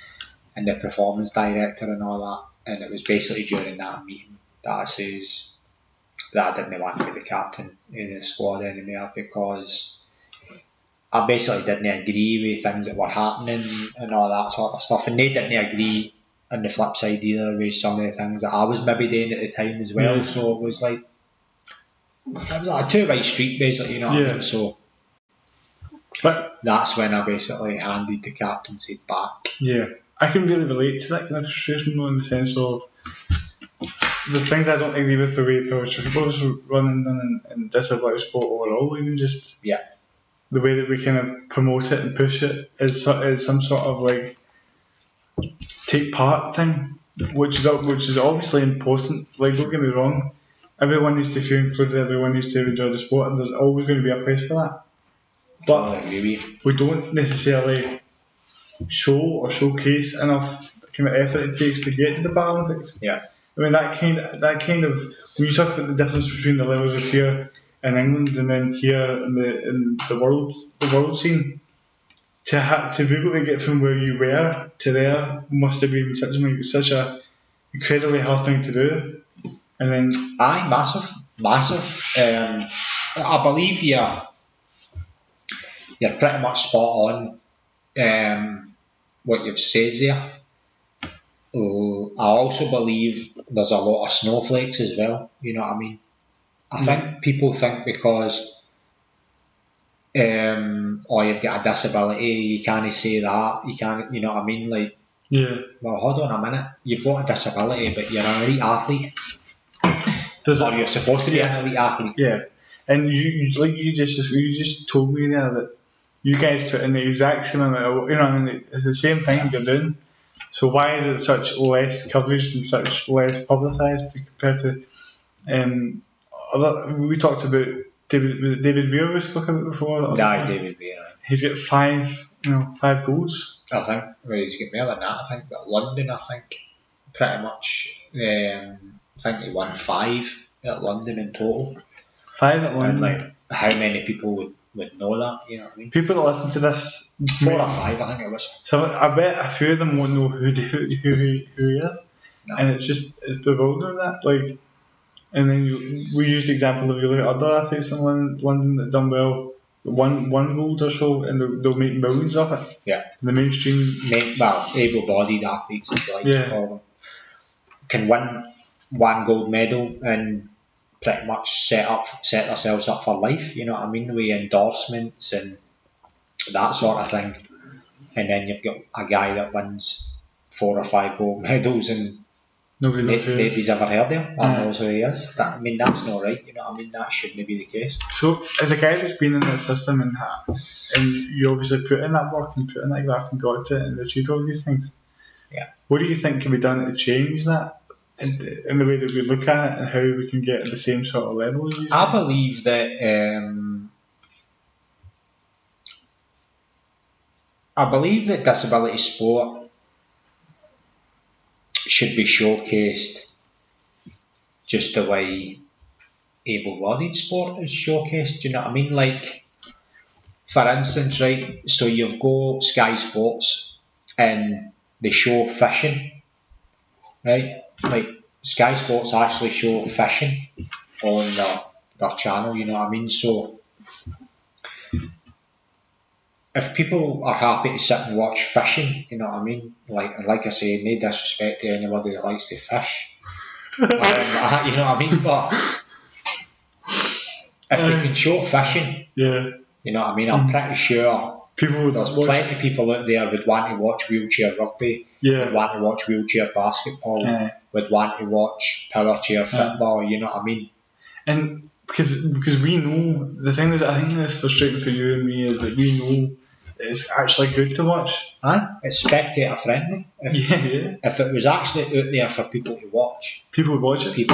and the performance director and all that. And it was basically during that meeting that I says that I didn't want to be the captain in the squad anymore, because I basically didn't agree with things that were happening and all that sort of stuff. And they didn't agree on the flip side either with some of the things that I was maybe doing at the time as well. So it was like a two-way street, basically, you know what I mean? So but that's when I basically handed the captaincy back. I can really relate to that kind of frustration, though, in the sense of there's things I don't agree with the way people are running in disability sport overall, even just the way that we kind of promote it and push it is some sort of like take part thing, which is obviously important. Like, don't get me wrong, everyone needs to feel included, everyone needs to enjoy the sport, and there's always going to be a place for that. But we don't necessarily show or showcase enough kind of effort it takes to get to the Paralympics. I mean, that kind of when you talk about the difference between the levels of here in England and then here in the world scene, to be able to get from where you were to there must have been such a incredibly hard thing to do. And then massive. I believe you're pretty much spot on what you've said there. I also believe there's a lot of snowflakes as well. You know what I mean? I think people think because you've got a disability, you can't say that. You can't. You know what I mean? Like, well, hold on a minute. You've got a disability, but you're an elite athlete. You're supposed to be an elite athlete. Yeah, and you just told me there that you guys put in the exact same amount. You know, I mean, it's the same thing you're doing. So why is it such less coverage and such less publicised compared to we talked about David Weir we spoke about before? David Weir. He's got 5 goals. I think he's got more than that. I think at London, pretty much. I think he won 5 at London in total. 5 at London. And like, how many people would know that? You know what I mean? People that listen to this, 4 or 5, I think it was. So I bet a few of them won't know who he is, and it's bewildering that. Like, and then we use the example of you look at other athletes in London that done well, one gold or so, and they'll make millions of it. Yeah. In the mainstream, able-bodied athletes, if you like to call them, can win 1 gold medal and pretty much set themselves up for life. You know what I mean? With endorsements and that sort of thing. And then you've got a guy that wins 4 or 5 gold medals and nobody's ever heard of him and knows who he is. That's not right. You know what I mean? That shouldn't be the case. So, as a guy that's been in that system and you obviously put in that work and put in that graft and got to it and achieved all these things, what do you think can be done to change that in the way that we look at it and how we can get at the same sort of level as these I believe that disability sport should be showcased just the way able-bodied sport is showcased. Do you know what I mean? Like, for instance, right, so you've got Sky Sports and they show fishing, right? Like, Sky Sports actually show fishing on their channel, you know what I mean? So if people are happy to sit and watch fishing, you know what I mean? Like I say, no disrespect to anybody that likes to fish. You know what I mean? But if they can show fishing, you know what I mean? I'm pretty sure there's plenty of people out there would want to watch wheelchair rugby, would want to watch wheelchair basketball, would want to watch power chair football, you know what I mean? And because we know, the thing that I think is frustrating for you and me is that we know it's actually good to watch. It's spectator friendly. If it was actually out there for people to watch, people would watch it.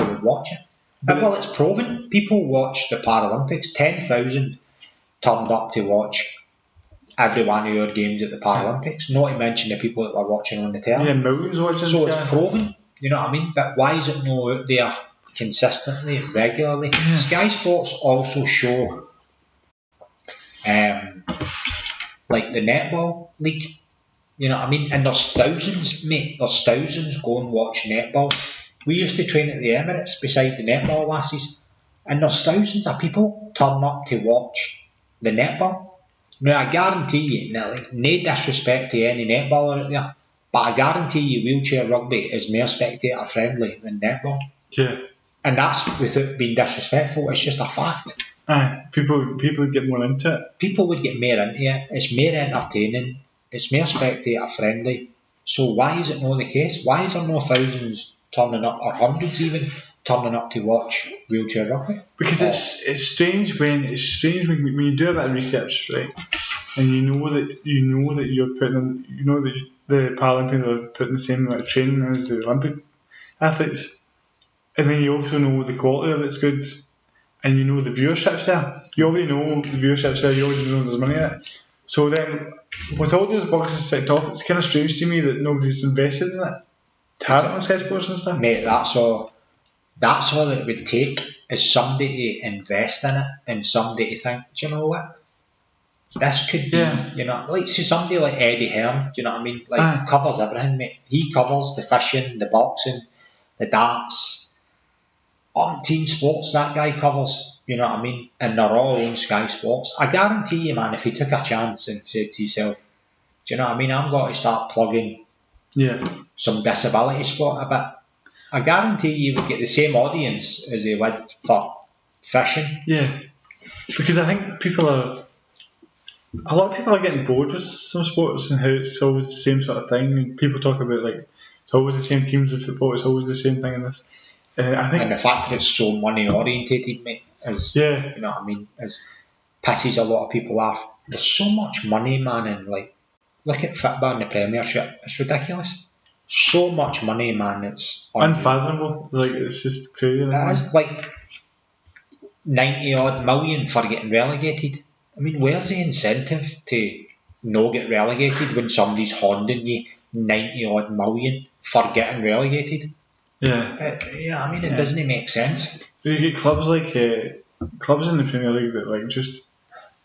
Well, it's proven. People watch the Paralympics. 10,000 turned up to watch every one of your games at the Paralympics. Not to mention the people that were watching on the telly. Yeah, millions watching. So it's proven. You know what I mean? But why is it not out there consistently, regularly? Sky Sports also show like the netball league, you know what I mean? And there's thousands, mate. There's thousands go and watch netball. We used to train at the Emirates beside the netball lasses, and there's thousands of people turn up to watch the netball. Now I guarantee you, like, no disrespect to any netballer out there, but I guarantee you wheelchair rugby is more spectator friendly than netball. And that's without being disrespectful. It's just a fact. People would get more into it. People would get more into it. It's more entertaining. It's more spectator friendly. So why is it not the case? Why is there no thousands turning up, or hundreds even, turning up to watch wheelchair rugby? Because it's strange when when you do a bit of research, right? And you know that you're putting in, that the Paralympians are putting the same amount of training as the Olympic athletes, and then you also know the quality of it's good, and you know the viewership's there. You already know the viewership's there. You already know there's money in it. So then, with all those boxes ticked off, it's kind of strange to me that nobody's invested in it. To have it on Sky Sports and stuff. Mate, that's all that it would take is somebody to invest in it and somebody to think, do you know what? This could be, like say somebody like Eddie Hearn, do you know what I mean? Like covers everything, mate. He covers the fishing, the boxing, the darts, umpteen sports that guy covers, you know what I mean? And they're all on Sky Sports. I guarantee you, man, if he took a chance and said to himself, do you know what I mean? I'm going to start plugging some disability sport a bit. I guarantee you would get the same audience as he would for fishing. Yeah, because I think a lot of people are getting bored with some sports and how it's always the same sort of thing. And people talk about like it's always the same teams in football. It's always the same thing in this. I think, and the fact that it's so money orientated, mate, is you know what I mean, is pisses a lot of people off. There's so much money, man, and like look at football in the Premiership. It's ridiculous. So much money, man. It's unfathomable. Like it's just crazy. It's like 90 odd million for getting relegated. I mean, where's the incentive to not get relegated when somebody's handing you 90 odd million for getting relegated? Yeah. You know what I mean? It doesn't make sense. You get clubs like clubs in the Premier League that like just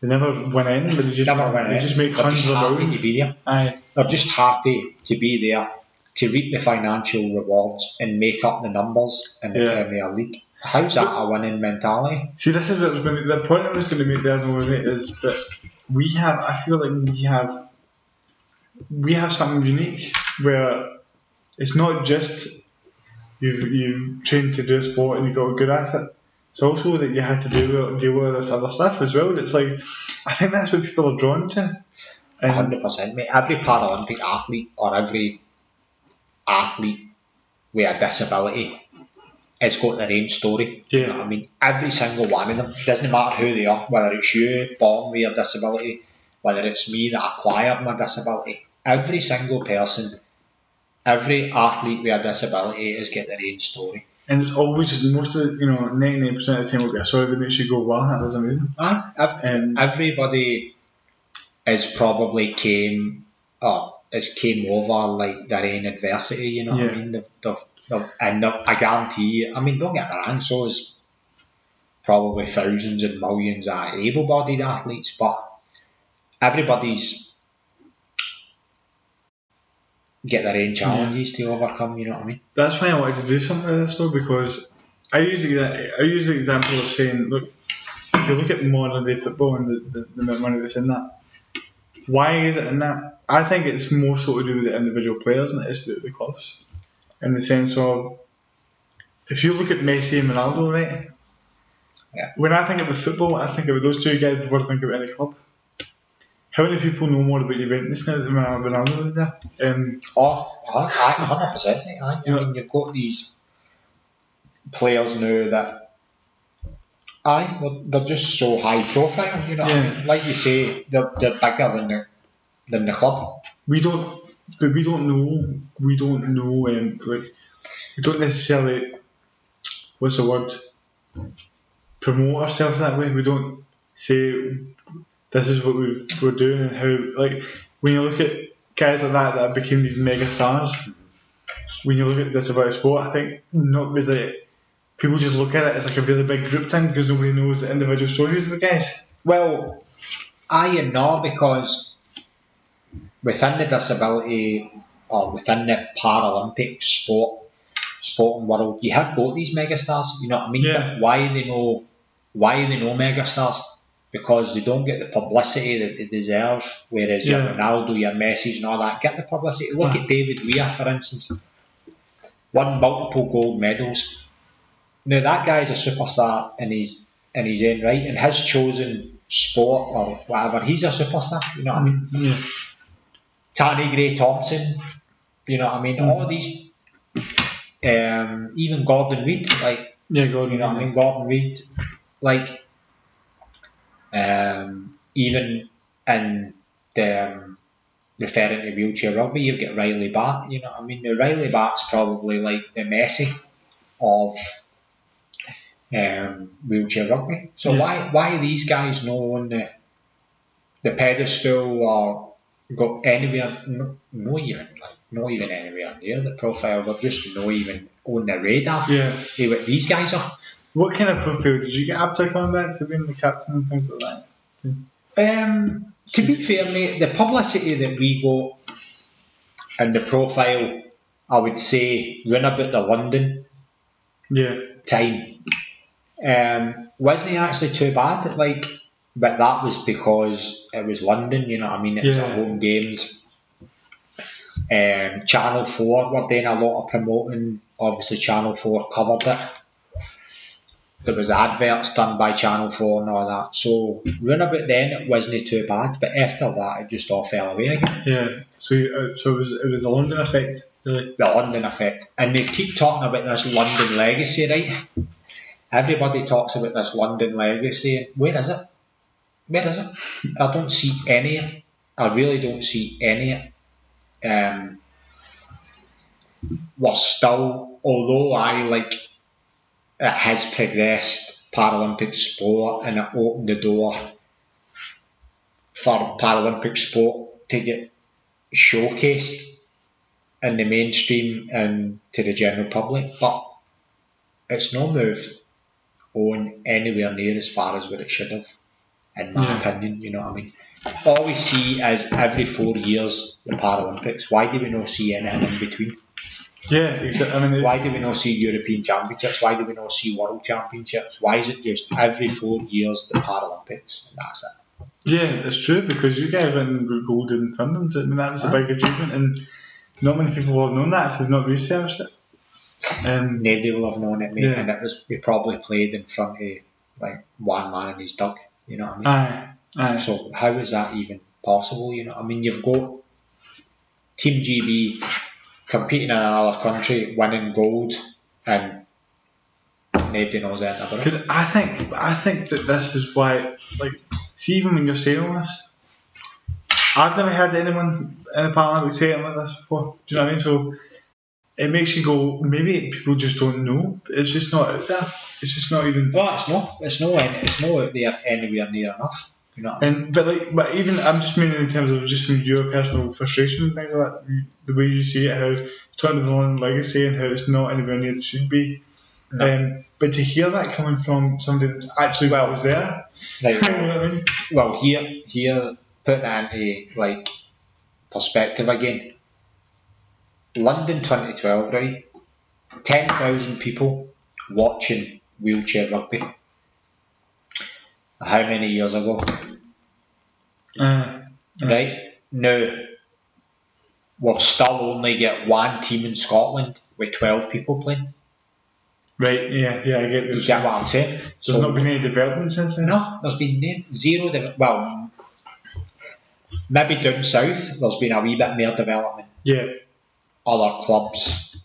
they never win in, but they just make hundreds of millions. They're just happy to be there to reap the financial rewards and make up the numbers in the Premier League. How's that a winning mentality? See, this is what was going to, the point I was going to make there with it is that I feel like we have something unique where it's not just you've trained to do a sport and you got good at it. It's also that you had to deal with this other stuff as well. It's like, I think that's what people are drawn to. 100%, mate. Every Paralympic athlete or every athlete with a disability has got their own story. You know what I mean? Every single one of them. It doesn't matter who they are, whether it's you born with a disability, whether it's me that acquired my disability. Every single person, every athlete with a disability has got their own story. And it's always, most of 99% of the time will be a story that makes you go, wow, that was amazing. Everybody has probably came over like their own adversity, you know what I mean? I guarantee you, I mean, don't get me wrong, so is probably thousands and millions of able-bodied athletes, but everybody's get their own challenges to overcome, you know what I mean? That's why I wanted to do something like this though, because I use the example of saying, look, if you look at modern day football and the amount of money that's in that, why is it in that? I think it's more so to do with the individual players than it is to do with the clubs. In the sense of, if you look at Messi and Ronaldo, right? Yeah. When I think about football, I think about those two guys before I think about any club. How many people know more about Juventus now than Ronaldo did there? 100%. I mean, you've got these players now that, they're just so high profile. You know what I mean? Like you say, they're bigger than the club. We don't necessarily, what's the word, promote ourselves that way. We don't say this is what we're doing and how, like, when you look at guys like that became these mega stars, when you look at this about sport, I think not really, people just look at it as like a really big group thing because nobody knows the individual stories of the guys. Well, because within the disability or within the Paralympic sporting world, you have got these megastars, you know what I mean? Yeah. Why are they no megastars? Because they don't get the publicity that they deserve, whereas your Ronaldo, your Messi and all that get the publicity. Look at David Weir, for instance. Won multiple gold medals. Now that guy's a superstar in his own right, and his chosen sport or whatever, he's a superstar, you know what I mean? Yeah. Tanny Gray Thompson, You know what I mean? All of these, even Gordon Reid, like, Gordon. You know what I mean? Gordon Reid, like, even in the referring to wheelchair rugby, you've got Riley Bat. You know what I mean? The Riley Bat's probably like the Messi of wheelchair rugby. So why are these guys not on the pedestal or go anywhere? Not even anywhere near the profile. They're just not even on the radar. Yeah. What these guys are. What kind of profile did you get after coming back for being the captain and things like that? To be fair, mate, the publicity that we got and the profile, I would say, run about the London time. Wasn't actually too bad, like, but that was because it was London, you know what I mean? It was at home games. Channel 4 were doing a lot of promoting. Obviously, Channel 4 covered it. There was adverts done by Channel 4 and all that. So, run about then, it wasn't too bad. But after that, it just all fell away again. Yeah. So it was the London effect, really. The London effect. And they keep talking about this London legacy, right? Everybody talks about this London legacy. Where is it? Where is it? I don't see any. I really don't see any. We're still, although it has progressed Paralympic sport and it opened the door for Paralympic sport to get showcased in the mainstream and to the general public, but it's not moved on anywhere near as far as what it should have, in my opinion, you know what I mean? All we see is every 4 years the Paralympics. Why do we not see anything in between? Yeah, exactly. I mean, why do we not see European Championships? Why do we not see World Championships? Why is it just every 4 years the Paralympics and that's it? Yeah, that's true, because you guys went with gold in Finland. I mean, that was a big achievement, and not many people will have known that if they've not researched it. Nobody will have known it, mate. And we probably played in front of like one man in his dug, you know what I mean? Aye. So how is that even possible, you know? I mean, you've got Team GB competing in another country, winning gold, and nobody knows anything about it. Because I think that this is why, like, see, even when you're saying all this, I've never heard anyone in the Parliament say anything like this before. Do you know what I mean? So it makes you go, maybe people just don't know. It's just not out there. It's just not even. Well, it's not out there anywhere near enough. You know what I mean? But even I'm just meaning in terms of just from your personal frustration and things like that, the way you see it, how talking about the London legacy and how it's not anywhere near it should be. No. But to hear that coming from somebody that's actually was there, right, you know what I mean? Well, here, putting that into like perspective again. London 2012, right? 10,000 people watching wheelchair rugby. How many years ago? Right? Now, we've still only got one team in Scotland with 12 people playing. Right, yeah, I get it. You get what I'm saying? There's not been any development since then? No, there's been zero development. Well, maybe down south, there's been a wee bit more development. Yeah. Other clubs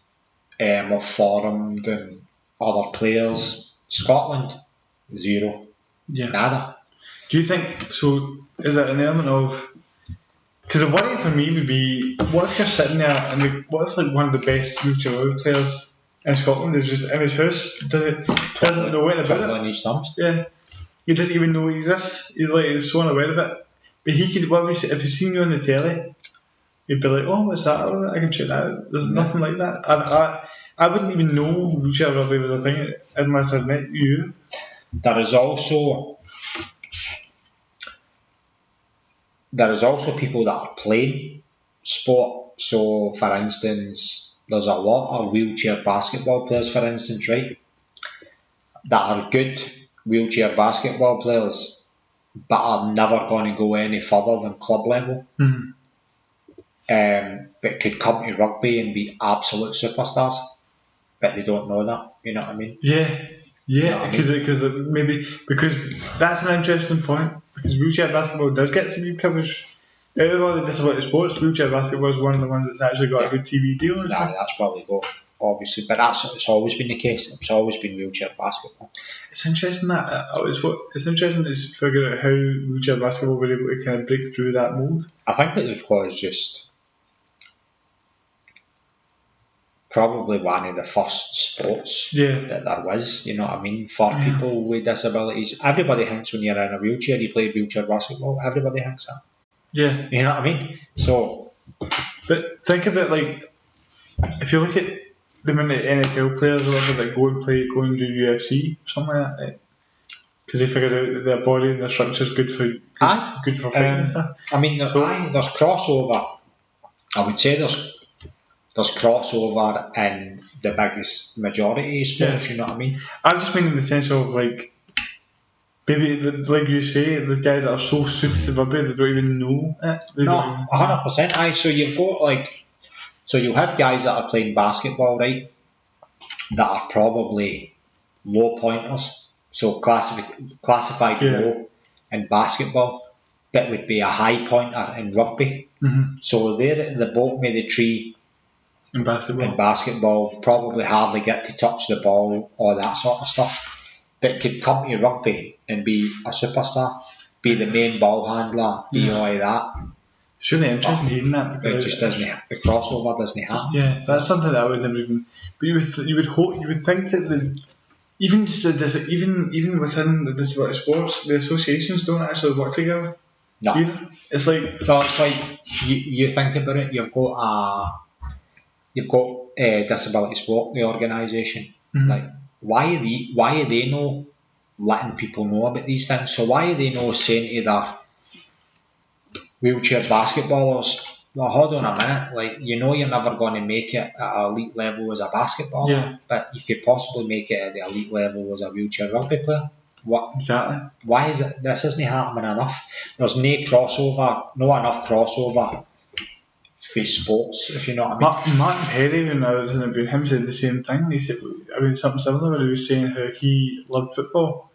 have formed and other players. Scotland, zero. Yeah. Nada. Do you think, so is it an element of, because the worry for me would be, what if you're sitting there and what if like one of the best wheelchair rugby players in Scotland is just in his house, doesn't know anything about it? Yeah. He doesn't even know it exists. He's so unaware of it. But he could, if he's seen you on the telly, he'd be like, oh, what's that? I can check that out. There's nothing like that. I wouldn't even know wheelchair rugby was a thing unless I'd met you. There is also people that are playing sport. So, for instance, there's a lot of wheelchair basketball players, for instance, right, that are good wheelchair basketball players, but are never going to go any further than club level. Mm-hmm. But could come to rugby and be absolute superstars, but they don't know that. You know what I mean? Yeah, because that's an interesting point, because wheelchair basketball does get some privilege Out of all the disability sports, wheelchair basketball is one of the ones that's actually got a good TV deal and stuff. That's probably got, obviously, but it's always been the case. It's always been wheelchair basketball. It's interesting that it's interesting to figure out how wheelchair basketball were able to kind of break through that mould. I think it was just probably one of the first sports that there was, you know what I mean, for people with disabilities. Everybody thinks when you're in a wheelchair, you play wheelchair basketball. Everybody thinks that. Yeah. You know what I mean? So, but think about, like, if you look at the amount of NFL players or whatever that go and do UFC, something like that, because they figured out that their body and their structure is good for fighting and stuff. I mean, there's crossover. I would say there's crossover in the biggest majority of sports, you know what I mean? I just mean in the sense of, like, maybe, like you say, the guys that are so suited to rugby, they don't even know it. 100%. Aye, so you've got, so you'll have guys that are playing basketball, right, that are probably low pointers, so classified low in basketball, that would be a high pointer in rugby. Mm-hmm. So they're at the bottom of the tree in basketball, probably hardly get to touch the ball, all that sort of stuff, but could come to rugby and be a superstar, be the main ball handler, be all of that. It's really interesting hearing that. It just doesn't, the crossover doesn't happen. Yeah, that's something that I would never even. But you would think that even within the disability sports, the associations don't actually work together. No. Either. It's like you think about it. You've got disability sport, the organisation. Mm-hmm. Like, why are they not letting people know about these things? So why are they not saying to their wheelchair basketballers, well, hold on a minute, like, you know, you're never going to make it at elite level as a basketballer, but you could possibly make it at the elite level as a wheelchair rugby player. What exactly? Why is it this isn't happening enough? There's not enough crossover for sports, if you know what I mean. Martin Perry, when I was interviewing him, said the same thing. He said, something similar, where he was saying how he loved football,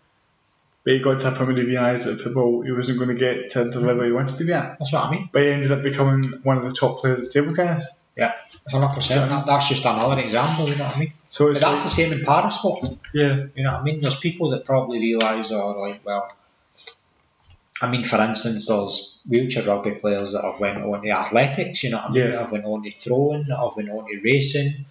but he got to a point where he realised that football he wasn't going to get to the level he wanted to be at. That's what I mean. But he ended up becoming one of the top players at table tennis. Yeah, 100%. That's just another example, you know what I mean? So but that's the same in parasport. Yeah. You know what I mean? There's people that probably realise, I mean, for instance, there's wheelchair rugby players that have went on to athletics, you know what I mean? That have went on to throwing, that have went on to racing,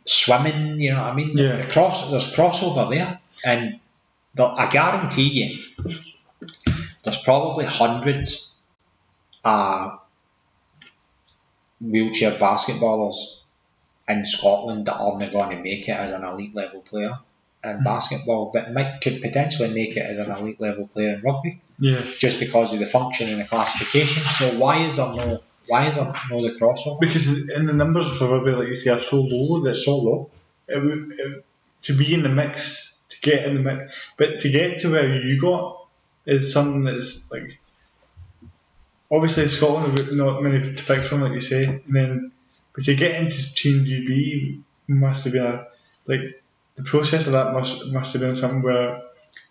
swimming, you know what I mean? Yeah. There's crossover there. And I guarantee you, there's probably hundreds of wheelchair basketballers in Scotland that aren't going to make it as an elite level player in basketball, but could potentially make it as an elite level player in rugby. Yeah. Just because of the function and the classification. So why is there no the crossover? Because in the numbers for rugby, like you say, are so low that to be in the mix, to get in the mix, but to get to where you got is something that's like, obviously Scotland have not many to pick from, like you say, and then but to get into Team GB must have been the process of that must have been something where,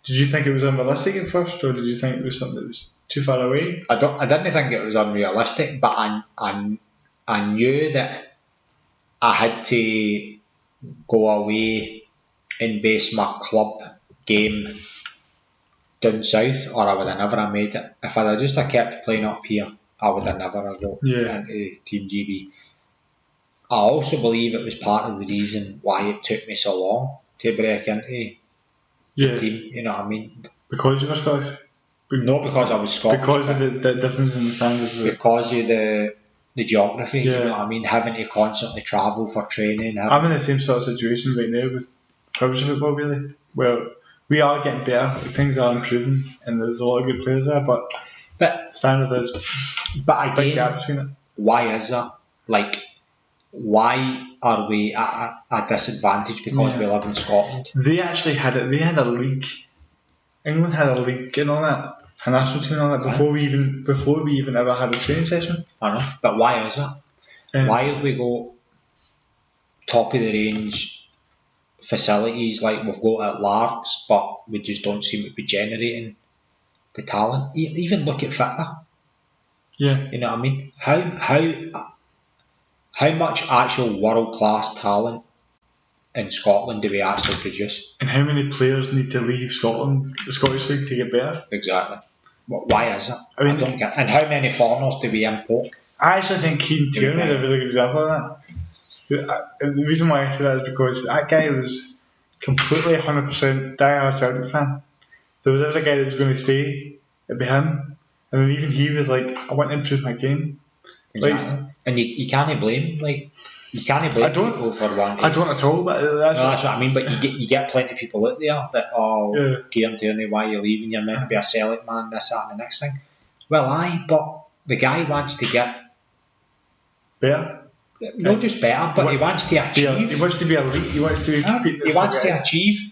did you think it was unrealistic at first, or did you think it was something that was too far away? I didn't think it was unrealistic, but I knew that I had to go away and base my club game down south, or I would have never made it. If I'd just kept playing up here, I would have never got into Team GB. I also believe it was part of the reason why it took me so long to break into the team, you know what I mean? Because you were Scottish? Not because I was Scottish. Because of the difference in the standards? Because of the geography, you know what I mean? Having to constantly travel for training. I'm in the same sort of situation right now with provincial football, really, where we are getting better, things are improving, and there's a lot of good players there, but standard is a big gap between it. Why is that? Like, why are we at a disadvantage because we live in Scotland? They actually had it. They had a league. England had a league and all that, a national team and all that before we even ever had a training session. I know, but why is that? Why have we got top of the range facilities like we've got at Larks, but we just don't seem to be generating the talent? Even look at Fitter. Yeah. You know what I mean? How much actual world class talent in Scotland do we actually produce? And how many players need to leave Scotland, the Scottish League, to get better? Exactly. Why is it? I mean, don't get. And how many foreigners do we import? I actually think Keane Tierney is a really good example of that. The reason why I say that is because that guy was completely 100% die-hard Celtic fan. There was ever a guy that was going to stay, it'd be him. And then even he was like, I want to improve my game. Exactly. Like, and you can't blame you can't blame people for wanting. I don't at all, but that's what I mean. But you get plenty of people out there that Kieran Tierney, why are you leaving? You're meant to be a Celtic man, this, that, and the next thing. Well, but the guy wants to get better. Not just better, but he wants to achieve. He wants to be elite. He wants to be. He wants to achieve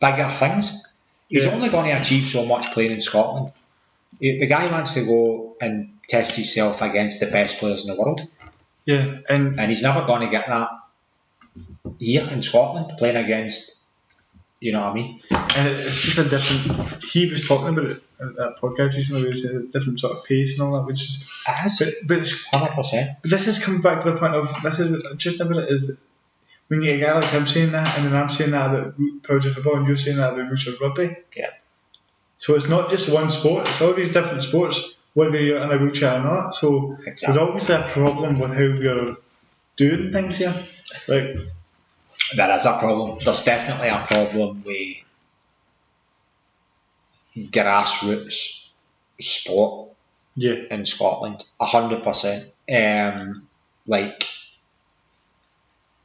bigger things. He's only going to achieve so much playing in Scotland. The guy wants to go and test himself against the best players in the world. Yeah, and he's never going to get that here in Scotland, playing against, you know what I mean? And it's just a different. He was talking about it at that podcast recently, where he said a different sort of pace and all that, which is. But it's 100%. But this is coming back to the point of this is what's interesting about it is that when you get a guy like him saying that, and then I'm saying that about Project Football, and you're saying that about Mutual Rugby. Yeah. So it's not just one sport; it's all these different sports, whether you're in a wheelchair or not. So there's obviously a problem with how we're doing things here. Like there is a problem. There's definitely a problem with grassroots sport. Yeah. In Scotland, 100%.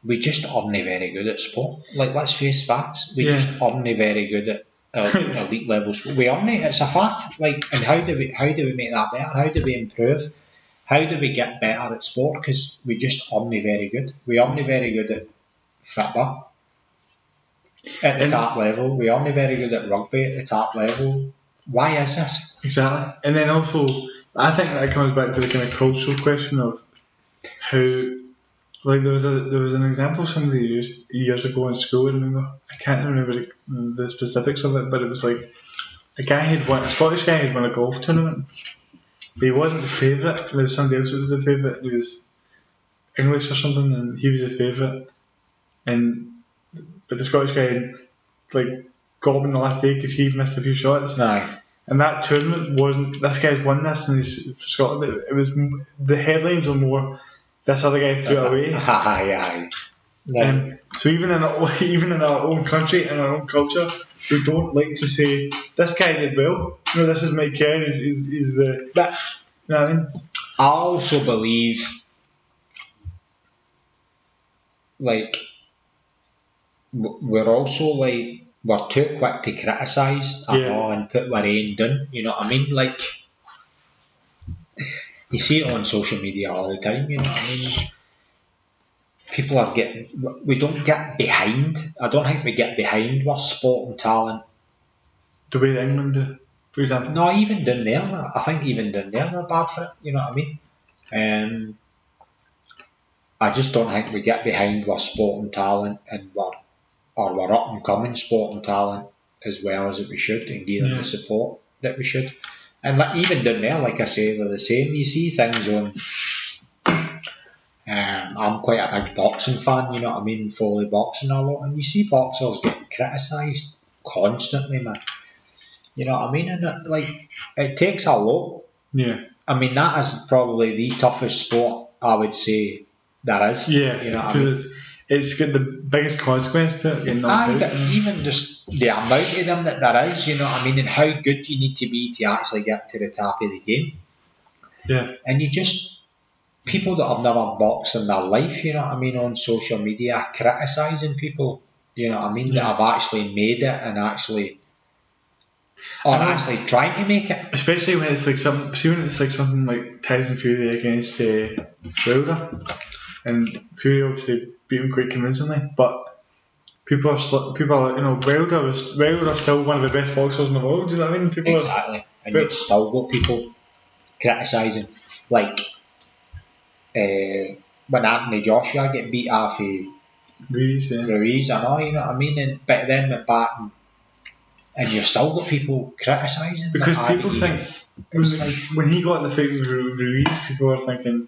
We just aren't very good at sport. Like, let's face facts. We just aren't very good at elite levels. We aren't. It's a fact. Like, and how do we make that better? How do we improve? How do we get better at sport? Because we just aren't very good. We aren't very good at football at the top level. We aren't very good at rugby at the top level. Why is this? Exactly. And then also, I think that comes back to the kind of cultural question of how. Like there was an example somebody used years ago in school. I can't remember the specifics of it, but it was like a Scottish guy had won a golf tournament, but he wasn't the favourite. There was somebody else that was the favourite. He was English or something, and he was the favourite. But the Scottish guy like got him in the last day because he missed a few shots. Aye. And that tournament wasn't. This guy's won this, and he's Scotland. It was the headlines were more. This other guy threw it away. Aye. So even in our own country and our own culture, we don't like to say this guy did well. This is Mike Kerr. He's the. But you know what I mean? I also believe, like, we're too quick to criticise and put our own down. You know what I mean? Like. You see it on social media all the time, you know what I mean? People are we don't get behind. I don't think we get behind with sport and talent. The way England do, for example. No, even down there. I think even down there they're bad for it, you know what I mean? I just don't think we get behind with sport and talent and we're up and coming sport and talent as well as we should and give them the support that we should. And even down there, like I say, they're the same. You see things on. I'm quite a big boxing fan, you know what I mean, Foley boxing a lot, and you see boxers getting criticised constantly, man. You know what I mean? And it takes a lot. Yeah. I mean, that is probably the toughest sport I would say there is. Yeah. You know what I mean? It's got the biggest consequence to it. But even just the amount of them that there is, you know what I mean, and how good you need to be to actually get to the top of the game. Yeah. And people that have never boxed in their life, you know what I mean, on social media, criticising people, you know what I mean, that have actually made it and actually trying to make it. Especially when it's like something like Tyson Fury against Wilder, and Fury obviously beat him quite convincingly, but people are Wilder's still one of the best boxers in the world. Do you know what I mean? Exactly, and you've still got people criticising, like when Anthony Joshua get beat off Ruiz, I know, you know what I mean, but then went back and and you've still got people criticising. Because people think when he got in the fight with Ruiz, people were thinking,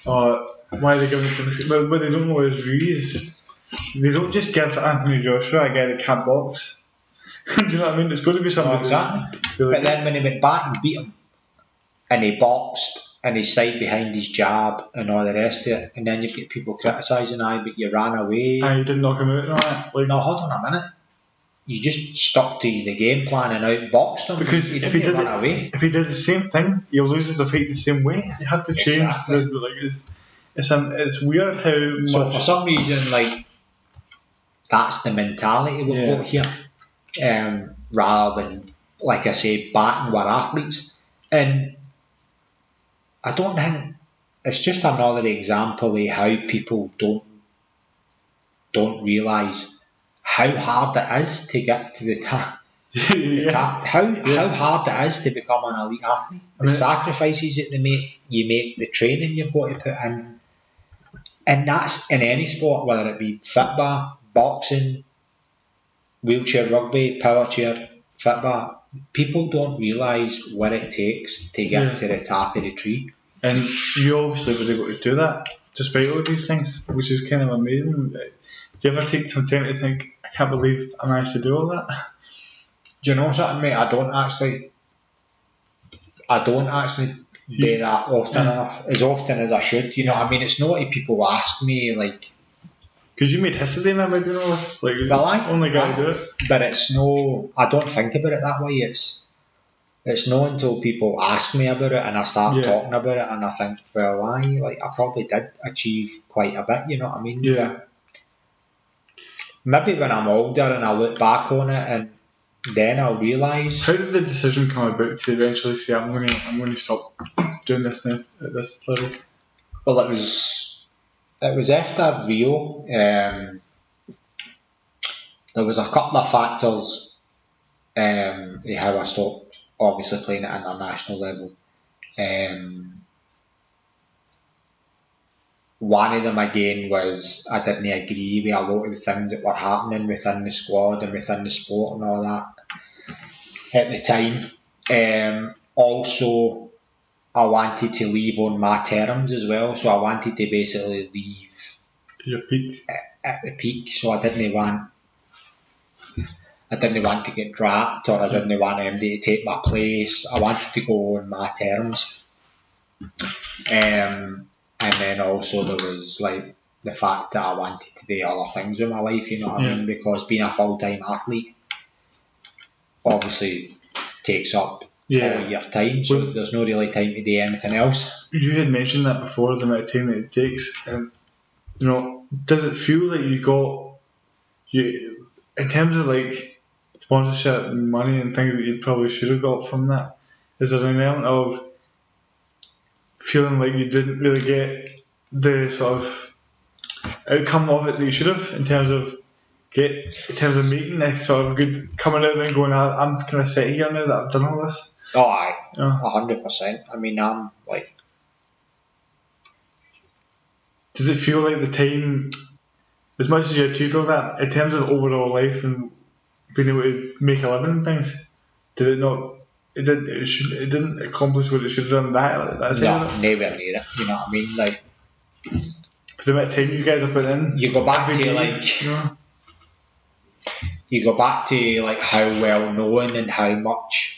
"Oh, why are they giving it to this?" But what they don't know is Ruiz. They don't just give Anthony Joshua a guy that can't box. Do you know what I mean? There's going to be something. Exactly. Really but then when he went back and beat him, and he boxed, and he stayed behind his jab and all the rest of it, and then you get people criticising, but you ran away. You didn't knock him out and all that. Like, no, hold on a minute. You just stuck to the game plan and outboxed him. Because if he does the same thing, you'll lose the fight the same way. You have to change. Exactly. It's weird how much. So for some reason, like, that's the mentality we've got here, rather than, like I say, batting our athletes. And I don't think it's just another example of how people don't realise how hard it is to get to the top. How hard it is to become an elite athlete. The sacrifices that you make, the training you've got to put in, and that's in any sport, whether it be football, boxing, wheelchair rugby, power chair, football. People don't realise what it takes to get to the top of the tree. And you obviously were able to do that despite all these things, which is kind of amazing. Do you ever take some time to think, I can't believe I managed to do all that? Do you know something, mate? I don't actually do that often enough, as often as I should. You know what I mean? It's not like people ask me, like, because you made history, man, by doing all this. Like, well, I only guy to do it. But it's no, I don't think about it that way. It's not until people ask me about it and I start talking about it and I think, well, I probably did achieve quite a bit. You know what I mean? Yeah. Maybe when I'm older and I look back on it, and then I'll realise. How did the decision come about to eventually say, I'm going to stop doing this now at this level? Well, it was after Rio. There was a couple of factors how I stopped obviously playing at international level. One of them again was I didn't agree with a lot of the things that were happening within the squad and within the sport and all that at the time. Also, I wanted to leave on my terms as well, so I wanted to basically leave your peak at the peak. So I didn't want to get dropped, or I didn't want anybody to take my place. I wanted to go on my terms. And then also there was like the fact that I wanted to do other things with my life, you know what I mean? Because being a full-time athlete obviously takes up all your time, so there's no really time to do anything else. You had mentioned that before, the amount of time that it takes. Does it feel like you in terms of like sponsorship and money and things that you probably should have got from that, is there an element of feeling like you didn't really get the sort of outcome of it that you should have in terms of making this sort of good, coming out and going, I'm kind of set here now that I've done all this? Oh, aye, 100%. I mean, I'm like. Does it feel like the time, as much as you achieved all that, in terms of overall life and being able to make a living and things, did it not? It didn't accomplish what it should have done. Nowhere near it. You know what I mean? Like, for the amount of time you guys have put in, you go back to like. You go back to like how well known and how much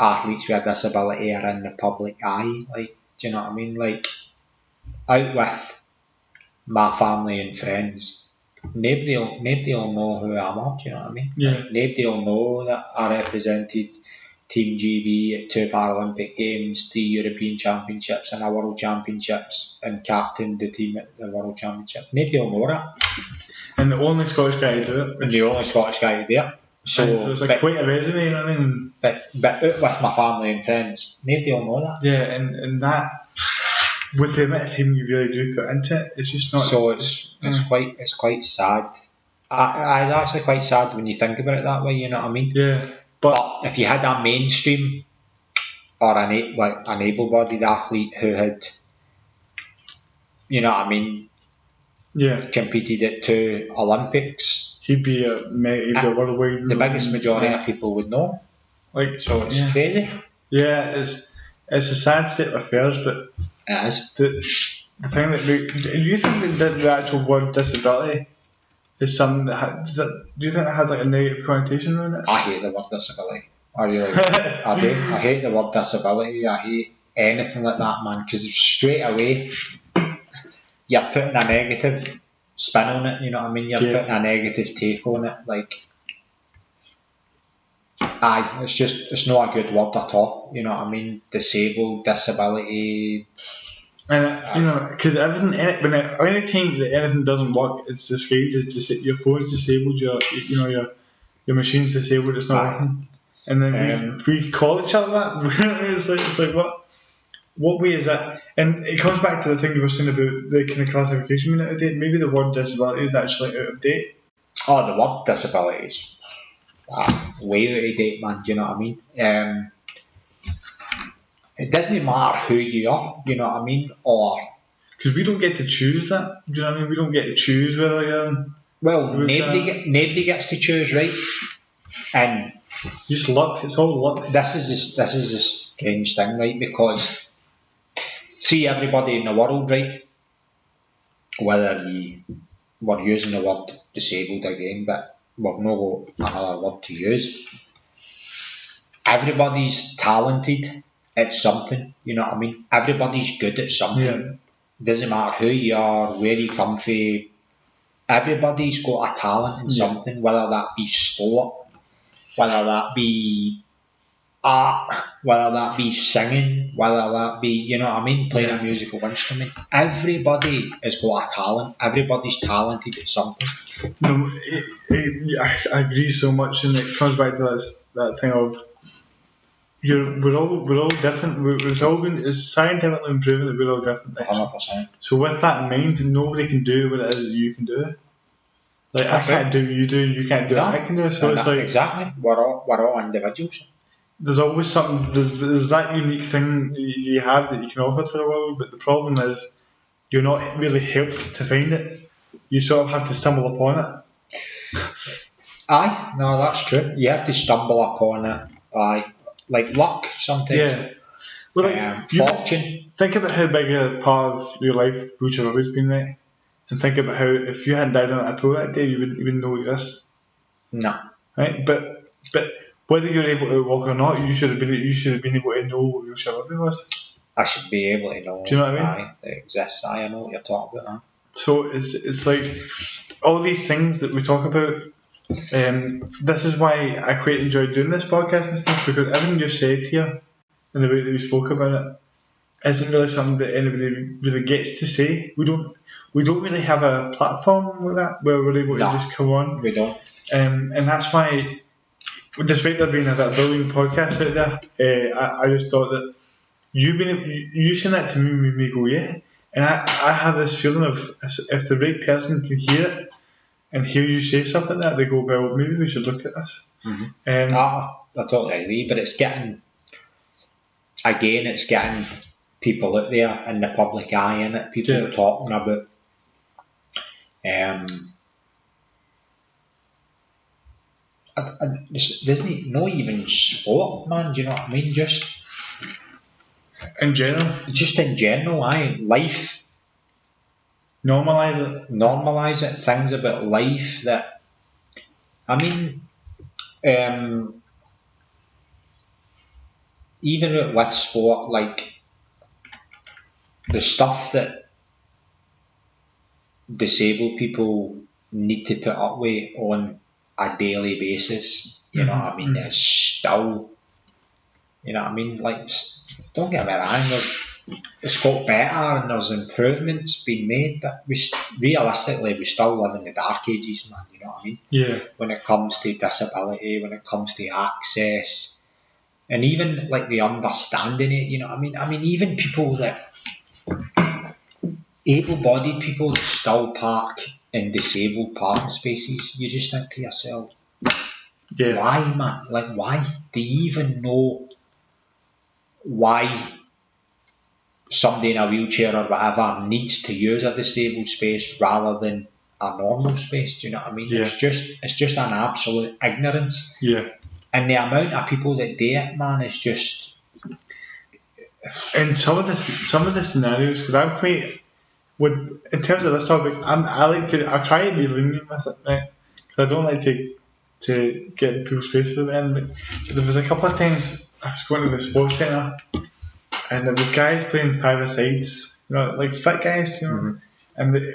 athletes with a disability are in the public eye. Like, do you know what I mean? Like, out with my family and friends, nobody will know who I am. Do you know what I mean? Yeah. Like, nobody will know that I represented Team GB at 2 Paralympic Games, 3 European Championships and a World Championships, and captained the team at the World Championship. Nobody will know that. And the only Scottish guy to do it. And the only Scottish guy to do it. So it's like quite a resume, you know what I mean? But out with my family and friends, nobody will know that. Yeah, and that, with the amount of time you really do put into it, it's just not. So it's quite sad. It's actually quite sad when you think about it that way. You know what I mean? Yeah. But if you had a mainstream or an able-bodied athlete who had, you know what I mean, Yeah. competed at 2 Olympics. He'd be a worldwide. The biggest majority of people would know. Like, So it's crazy. Yeah, it's a sad state of affairs, but It is. the thing that do you think that the actual word disability is something that do you think it has like a negative connotation around it? I hate the word disability. I really do. I do. I hate the word disability. I hate anything like that, man, because straight away you're putting a negative spin on it, you know what I mean? You're putting a negative take on it. Like, it's not a good word at all, you know what I mean? Disabled, disability. And because everything, any time that anything doesn't work, it's described as your phone's disabled, your machine's disabled, it's not working. And then we call each other that. it's like what way is that? And it comes back to the thing you were saying about the kind of classification being out of date. Maybe the word disability is actually out of date. Oh, the word disability is way out of date, man. Do you know what I mean? It doesn't matter who you are. You know what I mean? Or because we don't get to choose that. Do you know what I mean? We don't get to choose whether you're. Well, nobody gets to choose, right? And just luck. It's all luck. This is a strange thing, right? Because see, everybody in the world, right? Whether we're using the word disabled again, but we've no another word to use. Everybody's talented at something. You know what I mean? Everybody's good at something. Yeah. Doesn't matter who you are, where you come from. Everybody's got a talent in something, whether that be sport, whether that be art, whether that be singing, whether that be, you know what I mean, playing a musical instrument. Everybody has got a talent. Everybody's talented at something. No, I agree so much, and it comes back to that thing of we're all different. It's scientifically proven that we're all different. 100%. So with that in mind, nobody can do what it is that you can do. Like I can't do what you do, you can't do what I can do. So it's like exactly. We're all individuals. There's always something. There's that unique thing you have that you can offer to the world, but the problem is you're not really helped to find it. You sort of have to stumble upon it. Aye, no, that's true. You have to stumble upon it. Aye, like luck sometimes. Yeah. Well, fortune. Think about how big a part of your life wheelchair rugby's been, right? And think about how if you hadn't died on a pool that day, you wouldn't even know this. No. Right, but whether you're able to walk or not, you should have been able to know what wheelchair rugby was. I should be able to know. Do you know what I mean? Aye, it exists. I know what you're talking about. Huh? So it's like all these things that we talk about. This is why I quite enjoy doing this podcast and stuff, because everything you said here and the way that we spoke about it isn't really something that anybody really gets to say. We don't really have a platform like that where we're able to just come on. We don't. And that's why, despite there being a brilliant podcast out there, I just thought that you saying that to me made me go, yeah. And I have this feeling of if the right person can hear it and hear you say something like that, they go, well, maybe we should look at this. Mm-hmm. I totally agree, but it's getting people out there in the public eye, in it. People are talking about there's no even sport, man, do you know what I mean? Just in general, aye, life. Normalise it. Things about life that, I mean, even with sport, like the stuff that disabled people need to put up with on a daily basis, you know what I mean? It's still, you know what I mean? Like, don't get me wrong, it's got better and there's improvements being made, but realistically we still live in the dark ages, man, you know what I mean? Yeah. When it comes to disability, when it comes to access, and even like the understanding it, you know what I mean? I mean, even people that, able-bodied people that still park in disabled parking spaces, you just think to yourself, why, man? Like, why? Do you even know why somebody in a wheelchair or whatever needs to use a disabled space rather than a normal space. Do you know what I mean? Yeah. It's just an absolute ignorance. Yeah. And the amount of people that do it, man, is just. And some of the scenarios, because I'm quite in terms of this topic, I try to be lenient with it, right? Because I don't like to get in people's faces at the end. But there was a couple of times I was going to the sports centre, and there was guys playing 5-a-sides, like fit guys, and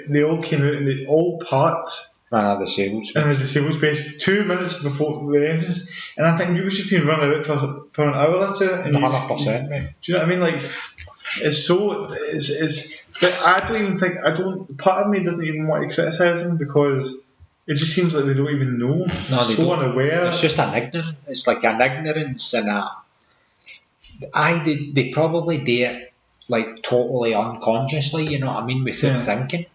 they all came out and they all parked in a disabled space 2 minutes before the entrance, and I think people should be running out for an hour or two. And 100%, mate. Do you know what I mean? Like, it's so but I don't even think part of me doesn't even want to criticise them because it just seems like they don't even know. No, they don't. Unaware. It's just an ignorance. It's like an ignorance and they probably do it like totally unconsciously, you know what I mean, without thinking.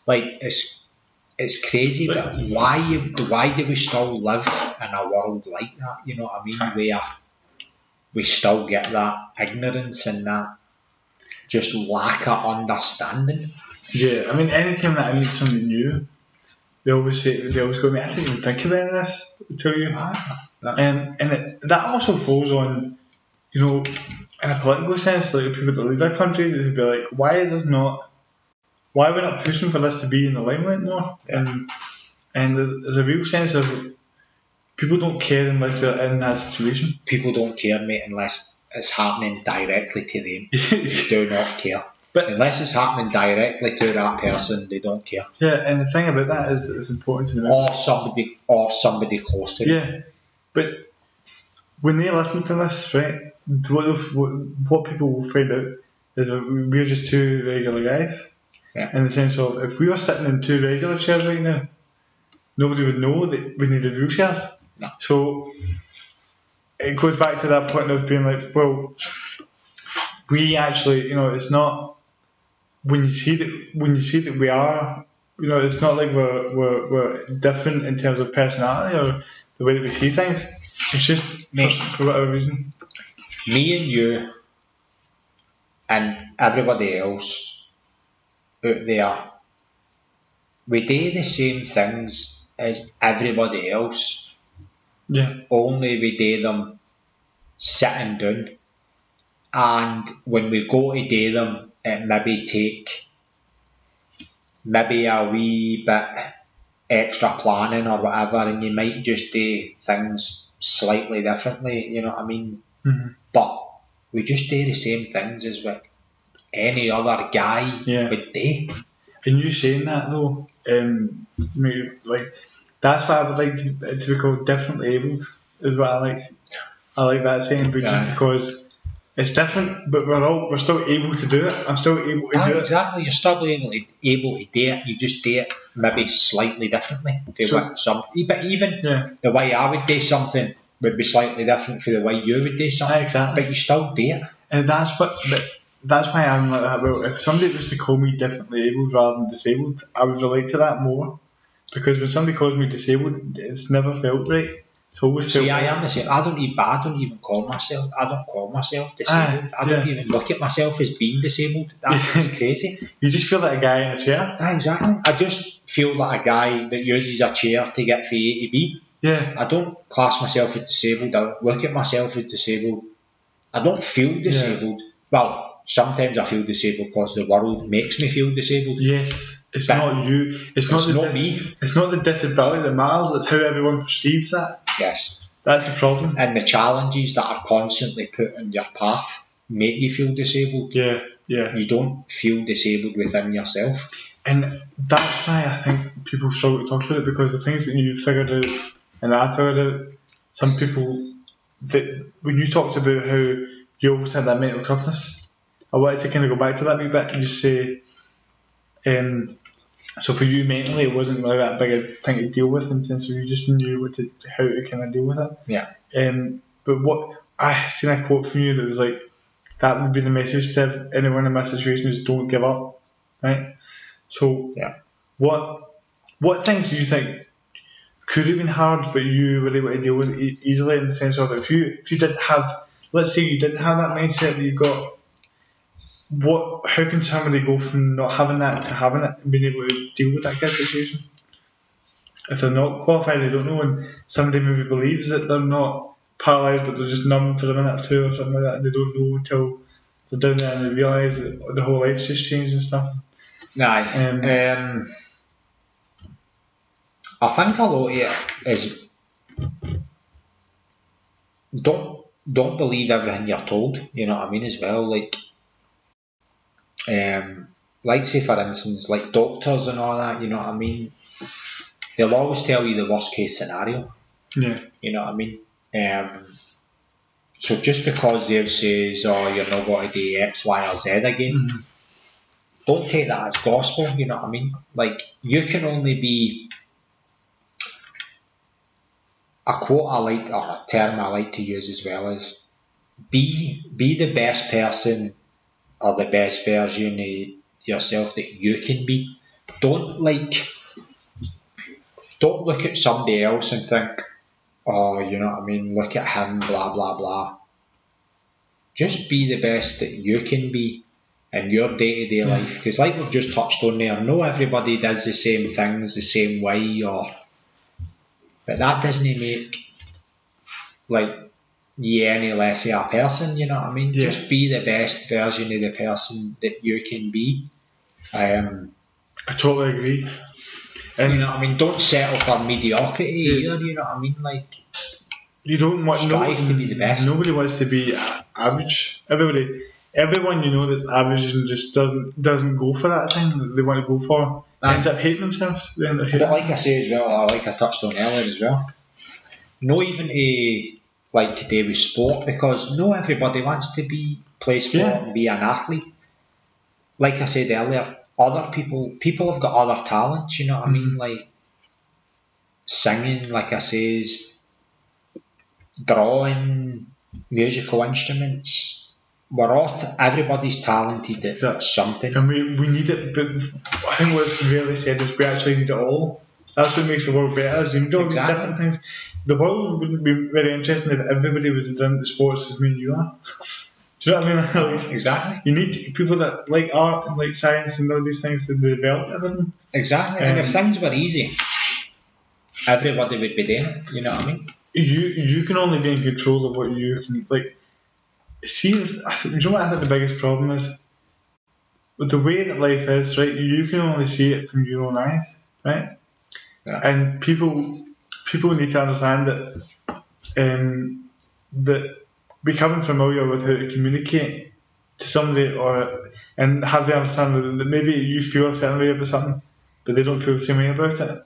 Like it's crazy, but why do we still live in a world like that? You know what I mean, where we still get that ignorance and that just lack of understanding. Yeah, I mean, anytime that I meet somebody new, they always go to me, I didn't even think about this until you. And that also falls on, in a political sense, like people that lead our country, they'd be like, why are we not pushing for this to be in the limelight more? And there's a real sense of people don't care unless they're in that situation. People don't care, mate, unless it's happening directly to them. They do not care. But unless it's happening directly to that person, they don't care. Yeah, and the thing about that is it's important to remember. Or somebody close to them. Yeah, but when they listen to this, right, what people will find out is that we're just two regular guys. Yeah. In the sense of, if we were sitting in two regular chairs right now, nobody would know that we needed wheelchairs. No. So it goes back to that point of being like, well, we actually, it's not when you see that we are, it's not like we're different in terms of personality or the way that we see things. It's just for whatever reason. Me and you and everybody else out there, we do the same things as everybody else. Yeah. Only we do them sitting down, and when we go to do them, it maybe take a wee bit extra planning or whatever, and you might just do things slightly differently. You know what I mean? Mm-hmm. But we just do the same things as what any other guy would do. And you saying that though, like that's why I would like to be called differently abled. Is what I like. I like that saying, because it's different, but we're still able to do it. I'm still able to do it. Exactly, you're still able to do it. You just do it maybe slightly differently. But even the way I would do something would be slightly different from the way you would do something. Exactly. But you still do it. And that's why I'm like that. Well, if somebody was to call me differently abled rather than disabled, I would relate to that more. Because when somebody calls me disabled, it's never felt right. It's always felt. See, I am the same. I don't even call myself. I don't call myself disabled. I don't even look at myself as being disabled. That's crazy. You just feel like a guy in a chair. Exactly. I just feel like a guy that uses a chair to get from A to B. Yeah. I don't class myself as disabled. I don't look at myself as disabled. I don't feel disabled. Yeah. Well, sometimes I feel disabled because the world makes me feel disabled. Yes. It's not you. It's not me. It's not the disability that matters. It's how everyone perceives that. Yes. That's the problem. And the challenges that are constantly put in your path make you feel disabled. Yeah. You don't feel disabled within yourself. And that's why I think people struggle to talk about it, because the things that you figured out and I figured out, some people, that when you talked about how you always had that mental toughness, I wanted to kind of go back to that wee bit and just say, so for you mentally, it wasn't really that big a thing to deal with, in the sense of you just knew how to kind of deal with it. Yeah. But what I seen a quote from you that was like, that would be the message to anyone in my situation, is don't give up, right? So what things do you think could have been hard, but you were able to deal with easily, in the sense of if you didn't have, let's say you didn't have that mindset that you've got, how can somebody go from not having that to having it and being able to deal with that kind of situation? If they're not qualified, they don't know, and somebody maybe believes that they're not paralysed, but they're just numb for a minute or two or something like that, and they don't know until they're down there and they realise that the whole life's just changed and stuff. Aye. I think a lot of it is don't believe everything you're told, you know what I mean, as well. Like say for instance, like doctors and all that, you know what I mean, they'll always tell you the worst case scenario. Yeah. You know what I mean? So just because they says, oh, you're not going to do X, Y or Z again, don't take that as gospel, you know what I mean? Like, you can only be, a quote I like, or a term I like to use as well, is be the best person or the best version of yourself that you can be. Don't look at somebody else and think, oh, you know what I mean, look at him, blah, blah, blah. Just be the best that you can be in your day-to-day life. Because like we've just touched on there, no everybody does the same things the same way, but that doesn't make you any less of a person, you know what I mean? Yeah. Just be the best version of the person that you can be. I totally agree. And you know what I mean? Don't settle for mediocrity either, you know what I mean? Like, you don't want strive to be the best. Nobody wants to be average. Everyone you know that's average and just doesn't go for that thing that they want to go for ends up hating themselves. But like I say as well, like I touched on earlier as well, not even to do with sport, because no everybody wants to play sport and be an athlete. Like I said earlier, other people have got other talents, you know what I mean? Like singing, like I says, drawing, musical instruments. Everybody's talented at something. And we need it, but I think what's rarely said is we actually need it all. That's what makes the world better. You need all these different things. The world wouldn't be very interesting if everybody was as into sports as me and you are. Do you know what I mean? Exactly. You need people that like art and like science and all these things to develop everything. Exactly. And if things were easy, everybody would be there. You know what I mean? You can only be in control of what you can see. You know what I think the biggest problem is? With the way that life is, right? You can only see it from your own eyes, right? Yeah. And people need to understand that becoming familiar with how to communicate to somebody and have the understanding that maybe you feel a certain way about something, but they don't feel the same way about it,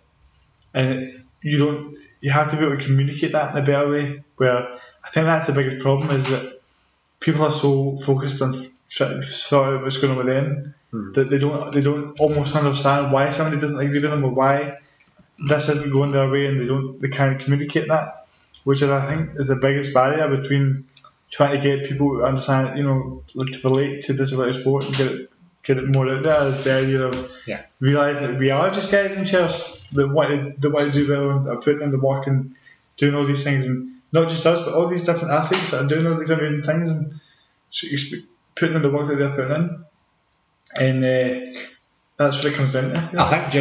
and you have to be able to communicate that in a better way. Where I think that's the biggest problem, is that people are so focused on trying to sort out what's going on with them that they don't almost understand why somebody doesn't agree with them or why this isn't going their way, and they can't communicate that, which I think is the biggest barrier between trying to get people to understand, to relate to disability sport and get it more out there, is the idea of realising that we are just guys in chairs that want to do well and are putting in the work and doing all these things, and not just us but all these different athletes that are doing all these amazing things and putting in the work that they're putting in, and that's what it comes down to. I think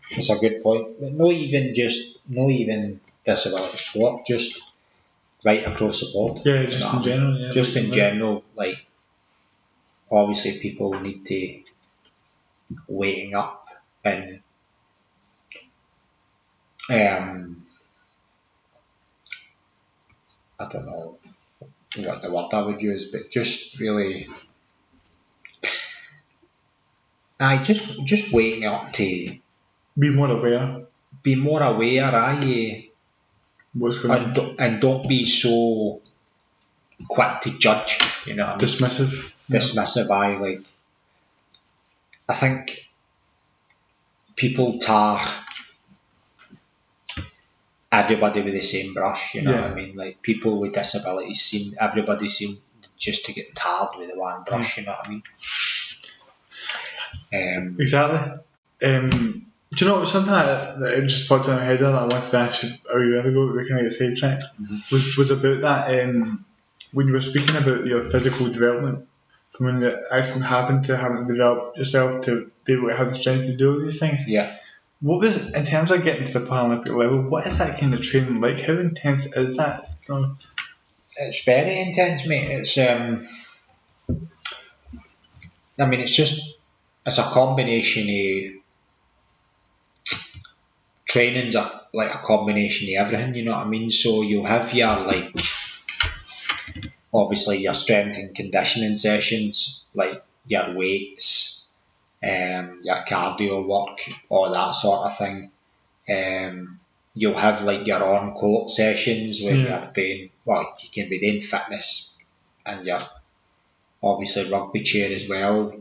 it's a good point, but not even disability sport, just right across the board. Yeah, just in general. Yeah, just in general, like obviously people need to waking up and I don't know what the word I would use, but just really just waking up to be more aware. What's going on, and don't be so quick to judge. You know what I mean? Dismissive. I think people tar everybody with the same brush. You know what I mean? Like people with disabilities everybody seem just to get tarred with the one brush. You know what I mean? Exactly. Do you know something that just popped in my head that I wanted to ask you a wee while ago? We kind of get sidetracked. Was about that when you were speaking about your physical development, from when the accident happened to having to develop yourself to be able to have the strength to do all these things. Yeah. What was, in terms of getting to the Paralympic level, what is that kind of training like? How intense is that? It's very intense, mate. It's it's a combination of training's like a combination of everything, you know what I mean? So you'll have your obviously your strength and conditioning sessions, like your weights, your cardio work, all that sort of thing. You'll have like your on-court sessions where you're doing, well, you can be doing fitness and you're obviously rugby chair as well,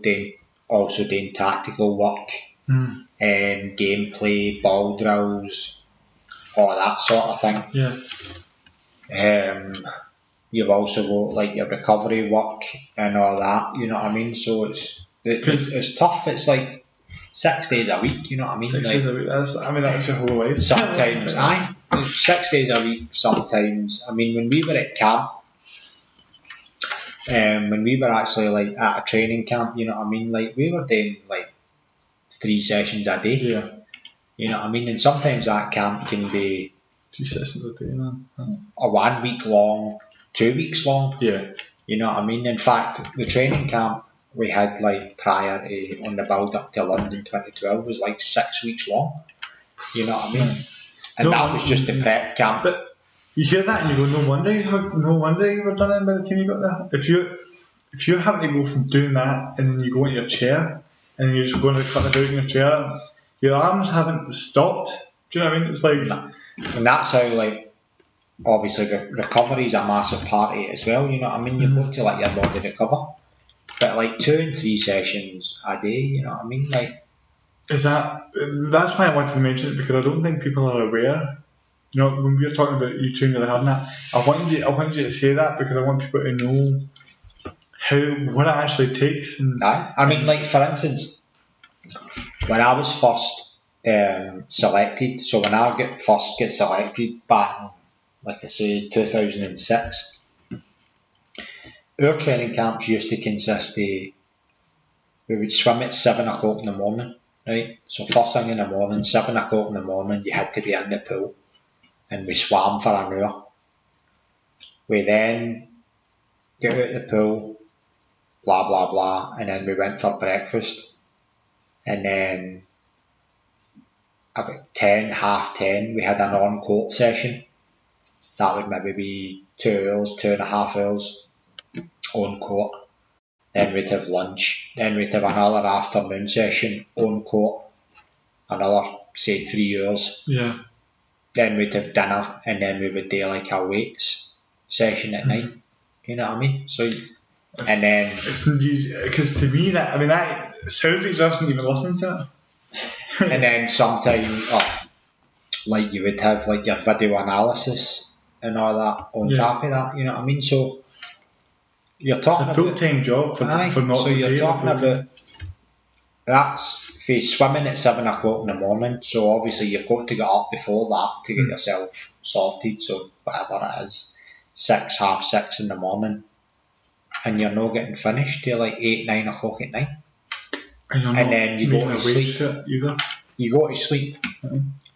also doing tactical work, gameplay, ball drills, all that sort of thing. You've also got like your recovery work and all that, you know what I mean? So it's tough. It's like 6 days a week, you know what I mean? 6 days a week, that's your whole life. Sometimes, 6 days a week, sometimes. I mean, when we were at camp, when we were actually like at a training camp, you know what I mean? Like we were doing like 3 sessions a day. Yeah. You know what I mean? And sometimes that camp can be 3 sessions a day, man. A 1 week long, 2 weeks long. Yeah. You know what I mean? In fact, the training camp we had like prior to, on the build up to London 2012 was like 6 weeks long. You know what I mean? And that was just the prep camp. But you hear that and you go, no wonder you were done in by the time you got there. If you're having to go from doing that and then you go into your chair and then you're just going to cut it out in your chair, your arms haven't stopped. Do you know what I mean? It's like, and that's how like obviously recovery is a massive part of it as well. You know what I mean? You've got to let your body recover. But like 2 and 3 sessions a day, you know what I mean? Like, that's why I wanted to mention it, because I don't think people are aware. You know, when we were talking about you training really hard, that I wanted you to say that because I want people to know what it actually takes. And I mean, like for instance, when I was first selected, so when I first get selected back, like I say, 2006. Our training camps used to consist of, we would swim at 7 o'clock in the morning, right? So first thing in the morning, 7 o'clock in the morning, you had to be in the pool, and we swam for an hour. We then get out of the pool, blah blah blah, and then we went for breakfast, and then about 10, half 10, we had an on-court session. That would maybe be 2 hours, 2.5 hours. On court, then we'd have lunch, then we'd have another afternoon session on court, another say 3 hours. Yeah. Then we'd have dinner, and then we would do like a weights session at night. You know what I mean? So, and then because to me that sounds exhausting even listening to it. And then sometimes, like you would have like your video analysis and all that on top of that. You know what I mean? So. You're talking it's a full-time job for not. So you're talking about that's for swimming at 7 o'clock in the morning. So obviously you've got to get up before that to get yourself sorted. So whatever it is, 6, half 6 in the morning, and you're not getting finished till like 8, 9 o'clock at night. And then you go to sleep. Either. You go to sleep.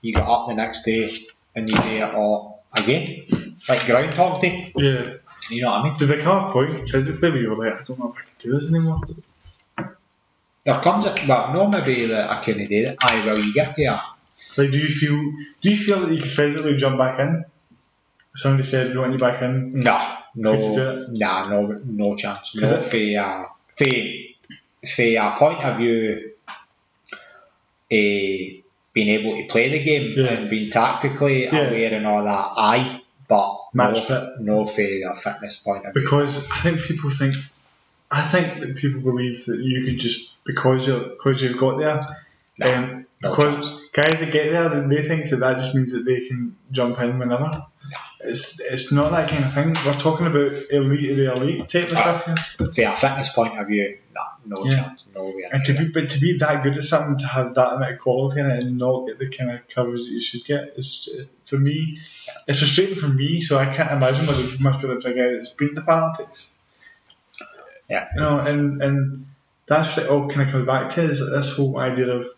You get up the next day and you do it all again, like Groundhog Day. Yeah. You know what I mean? Did there come a point physically where you were like, I don't know if I can do this anymore? There comes no, maybe that I couldn't do it. You get there. Like, do you feel that you could physically jump back in? If somebody said, "Do you want you back in?" No, could you do it? No chance. No, for a point of view, being able to play the game and being tactically aware and all that, but no for a fitness point of view. Because I think that people believe that you could just, because you've got there, because guys that get there, they think that just means that they can jump in whenever. No. It's not that kind of thing. We're talking about elite of the elite type of stuff here. For a fitness point of view, no Yeah. chance, nowhere. And to be that good at something, to have that amount of quality in it and not get the kind of covers that you should get, is for me, it's frustrating for me. So I can't imagine what it must be like for a guy that's been to the Paralympics. Yeah. You know, and that's what it all kind of comes back to, is that this whole idea of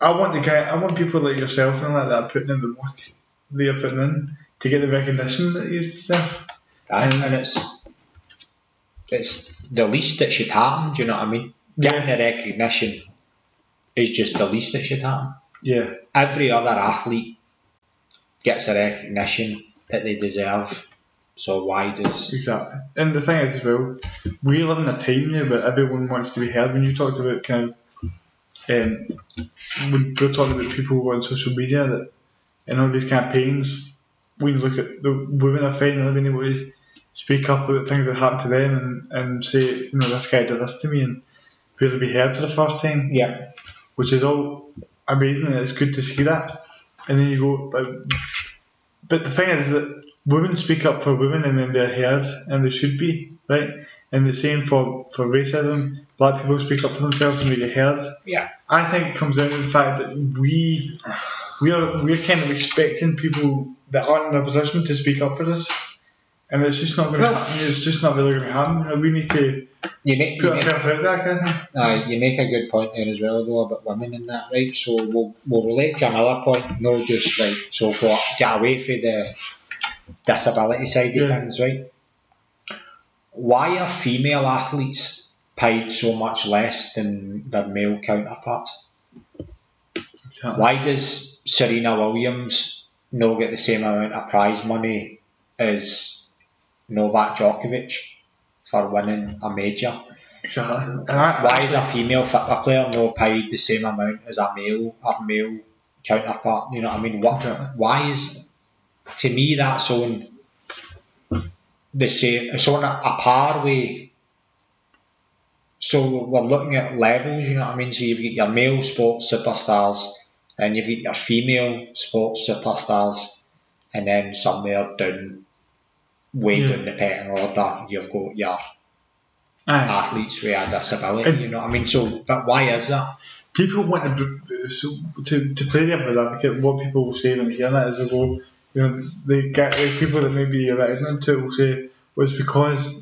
I want people like yourself and like that putting in the work that you're putting in to get the recognition that you deserve. And it's the least that should happen. Do you know what I mean? Getting the recognition is just the least that should happen. Yeah. Every other athlete gets the recognition that they deserve. So why does... Exactly. And the thing is as well, we live in a time now where everyone wants to be heard. When you talked about kind of when we're talking about people on social media that in all these campaigns, when you look at the women are finally being able to speak up about things that happen to them and say, you know, this guy did this to me, and really be heard for the first time. Yeah. Which is all amazing, and it's good to see that. And then you go, but the thing is that women speak up for women and then they're heard, and they should be, right? And the same for racism. Black people speak up for themselves and they get heard. Yeah. I think it comes down to the fact that we're kind of expecting people that aren't in a position to speak up for us, and it's just not going to happen. It's just not really going to happen. We need to put ourselves out there, kind of thing. You make a good point there as well, though, about women and that, right? So we'll relate to another point, no just like, so get away from the disability side of things, right? Why are female athletes paid so much less than their male counterparts? Exactly. Why does Serena Williams not get the same amount of prize money as Novak Djokovic for winning a major? Exactly. And why is a female football player not paid the same amount as a male counterpart? You know what I mean? Exactly. Why is, to me, that's on the same, it's on a par with. So we're looking at levels, you know what I mean? So you've got your male sports superstars, and you've got your female sports superstars, and then somewhere down, way down the pecking order, you've got your athletes with a disability, you know what I mean? So, but why is that? People want to play the advocate. What people will say when they hear that is, well, you know, they get like people that may be a bit ignorant to it will say, well, it's because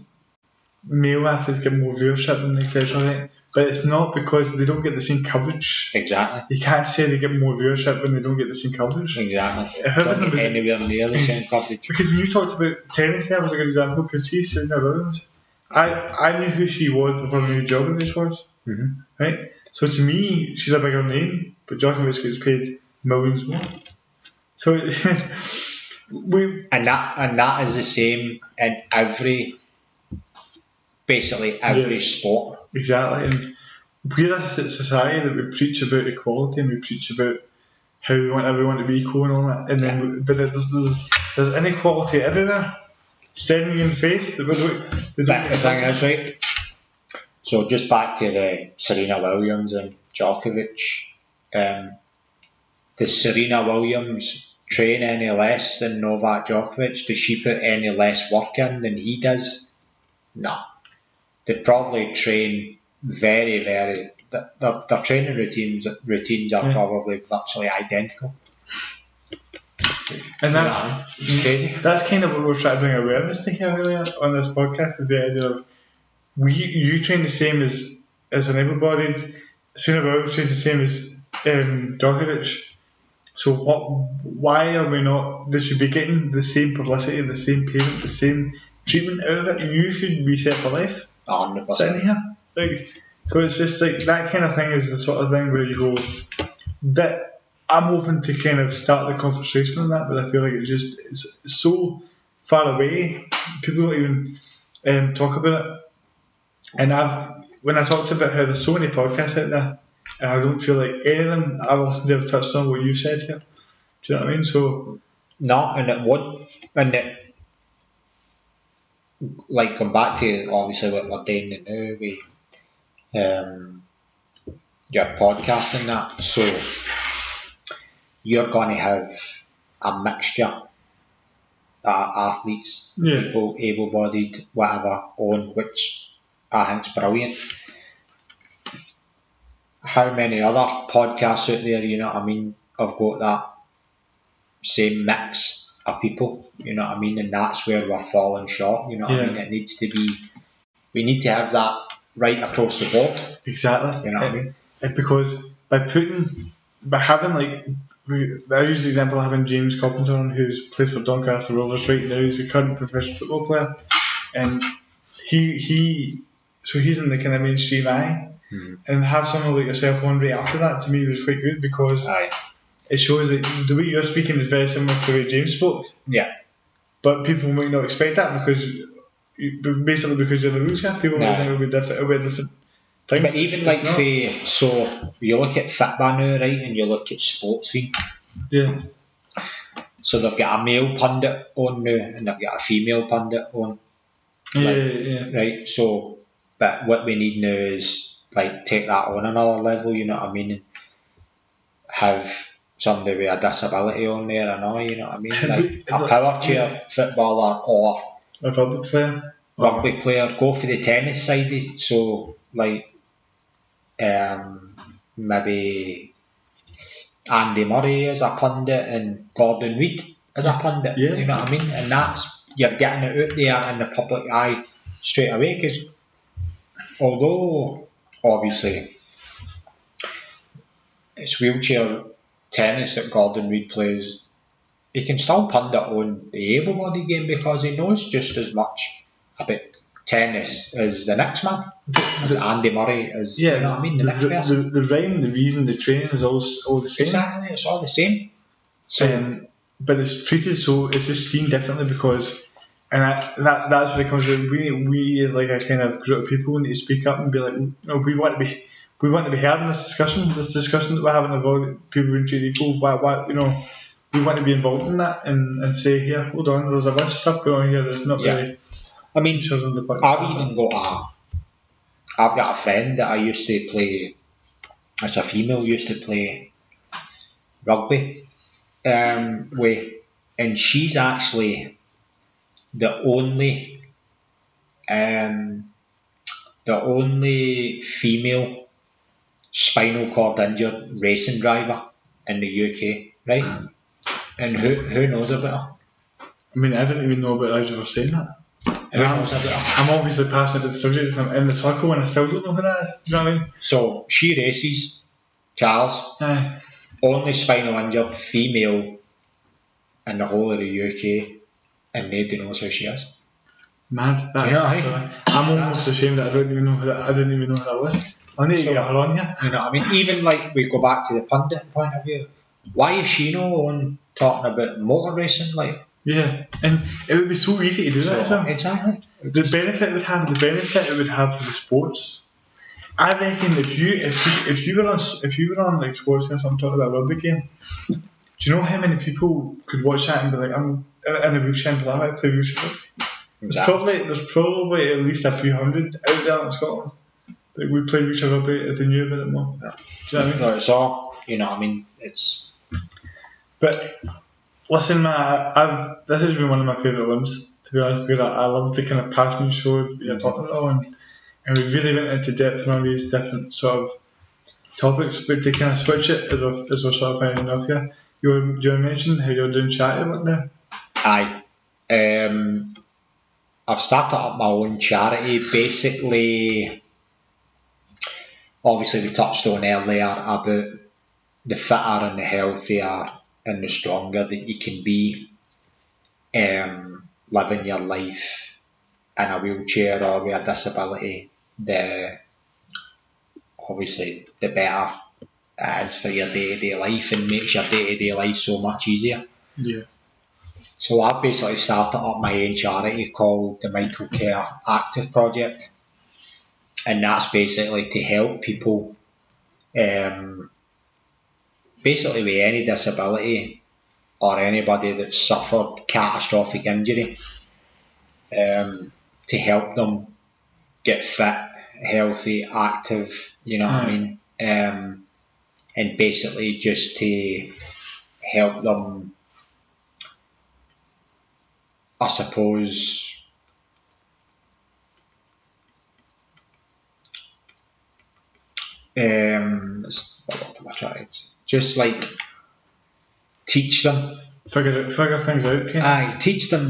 male athletes get more viewership and etc. Right? But it's not because they don't get the same coverage. Exactly. You can't say they get more viewership when they don't get the same coverage. Exactly. If everything was anywhere near the same coverage. Because when you talked about tennis, there was a good example. Because she's Serena Williams. I knew who she was before I knew who Djokovic was. Mm-hmm. Right? So to me, she's a bigger name, but Djokovic gets paid millions more. So and that is the same in basically every sport. Exactly. And we're a society that we preach about equality and we preach about how we want everyone to be equal and all that. And then, but there's inequality everywhere. Staring you in the face. The thing is, right? So just back to the Serena Williams and Djokovic. Does Serena Williams train any less than Novak Djokovic? Does she put any less work in than he does? No. They probably train very, very... Their training routines are probably virtually identical. And that's it's crazy. That's kind of what we're trying to bring awareness to here, really, on this podcast, is the idea of you train the same as an able-bodied. Serena Williams trains the same as Djokovic. So why are we not? They should be getting the same publicity, the same payment, the same treatment out of it. You should be set for life. 100%. Sitting here, so it's just like that kind of thing is the sort of thing where you go that. I'm open to kind of start the conversation on that, but I feel like it's so far away. People don't even talk about it. And when I talked about how there's so many podcasts out there, and I don't feel like any of them I've listened to have touched on what you said here. Do you know what I mean? So no, and it would, and it, like, come back to obviously what we're doing now with your podcast and that. So you're going to have a mixture athletes, people, able-bodied, whatever, on, which I think's brilliant. how many other podcasts out there, you know what I mean, have got that same mix of people, you know what I mean, and that's where we're falling short, you know what I mean. It needs to be, we need to have that right across the board. Exactly. You know what I mean? Because by having like, I use the example of having James Carpenter on, who's plays for Doncaster Rovers right now. He's a current professional football player, and he's in the kind of mainstream eye, and have someone like yourself on right after that, to me was quite good, because it shows that the way you're speaking is very similar to the way James spoke. Yeah. But people might not expect that because you're in a wheelchair. People might think it'll be different. But even so you look at Fitba now, right, and you look at Sportscene. Yeah. So they've got a male pundit on now, and they've got a female pundit on. Yeah. Right. So, but what we need now is like take that on another level. You know what I mean? And have somebody with a disability on there and all. You know what I mean? Like a power chair footballer or a rugby player. Go for the tennis side. So like. Maybe Andy Murray as a pundit and Gordon Reid as a pundit, you know what I mean? And that's, you're getting it out there in the public eye straight away, because although obviously it's wheelchair tennis that Gordon Reid plays, he can still pundit on the able-bodied game because he knows just as much about tennis as the next man, as Andy Murray, as you know what I mean, the next person. The rhyme, the reason, the training is all the same. Exactly, it's all the same. So, but it's treated so, it's just seen differently because, and that's what it comes to. We as like a kind of group of people need to speak up and be like, you know, we want to be heard in this discussion. This discussion that we're having about people being treated equal. Why, you know, we want to be involved in that and say, here, hold on, there's a bunch of stuff going on here that's not really. I mean, I've got a friend that I used to play, as a female, used to play rugby with, and she's actually the only female spinal cord injured racing driver in the UK, right? And who knows about her? I mean, I didn't even know about it as you were saying that. I'm obviously passionate about the subject and I'm in the circle and I still don't know who that is. Do you know what I mean? So she races cars, only spinal injured female in the whole of the UK, and nobody knows who she is. Mad. I'm almost ashamed that I didn't even know who that was. I need to get her on here. You know what I mean? Even like we go back to the pundit point of view, why is she no on talking about motor racing? Like, yeah, and it would be so easy to do that as well. Exactly. The benefit it would have for the sports. I reckon if you were on like sports and I'm talking about a rugby game, do you know how many people could watch that and be like, I'm in a wheelchair and I play wheelchair rugby? There's probably at least a few hundred out there in Scotland that would play wheelchair rugby if they knew about it more. Do you know what I mean? No, it's all, you know what I mean? It's. But listen, man, this has been one of my favourite ones, to be honest, because I love the kind of passion you showed you're talking about, and we really went into depth on all these different sort of topics. But to kind of switch it, as we're sort of finding enough here, do you want to mention how you're doing charity work now? Aye. I've started up my own charity. Basically, obviously we touched on earlier about the fitter and the healthier and the stronger that you can be, living your life in a wheelchair or with a disability, the better it is for your day-to-day life and makes your day-to-day life so much easier. Yeah. So I've basically started up my own charity called the Michael Kerr Active Project, and that's basically to help people basically with any disability or anybody that's suffered catastrophic injury, to help them get fit, healthy, active, you know what I mean, and basically just to help them, I suppose, am I trying to just like teach them, figure things out. teach them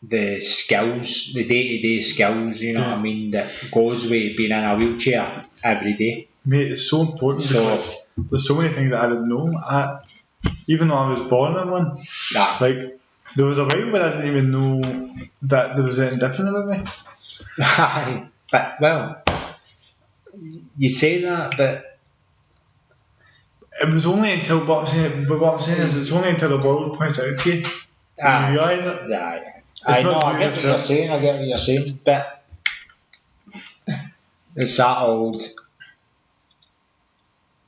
the skills, the day-to-day skills, you know what I mean, that goes with being in a wheelchair every day. Mate, it's so important because there's so many things that I didn't know. Even though I was born in one, like there was a while where I didn't even know that there was anything different about me. But well, you say that, but it was only until what I'm saying is it's only until the world points it out to you and you realise it. I get what you're saying, but it's that old.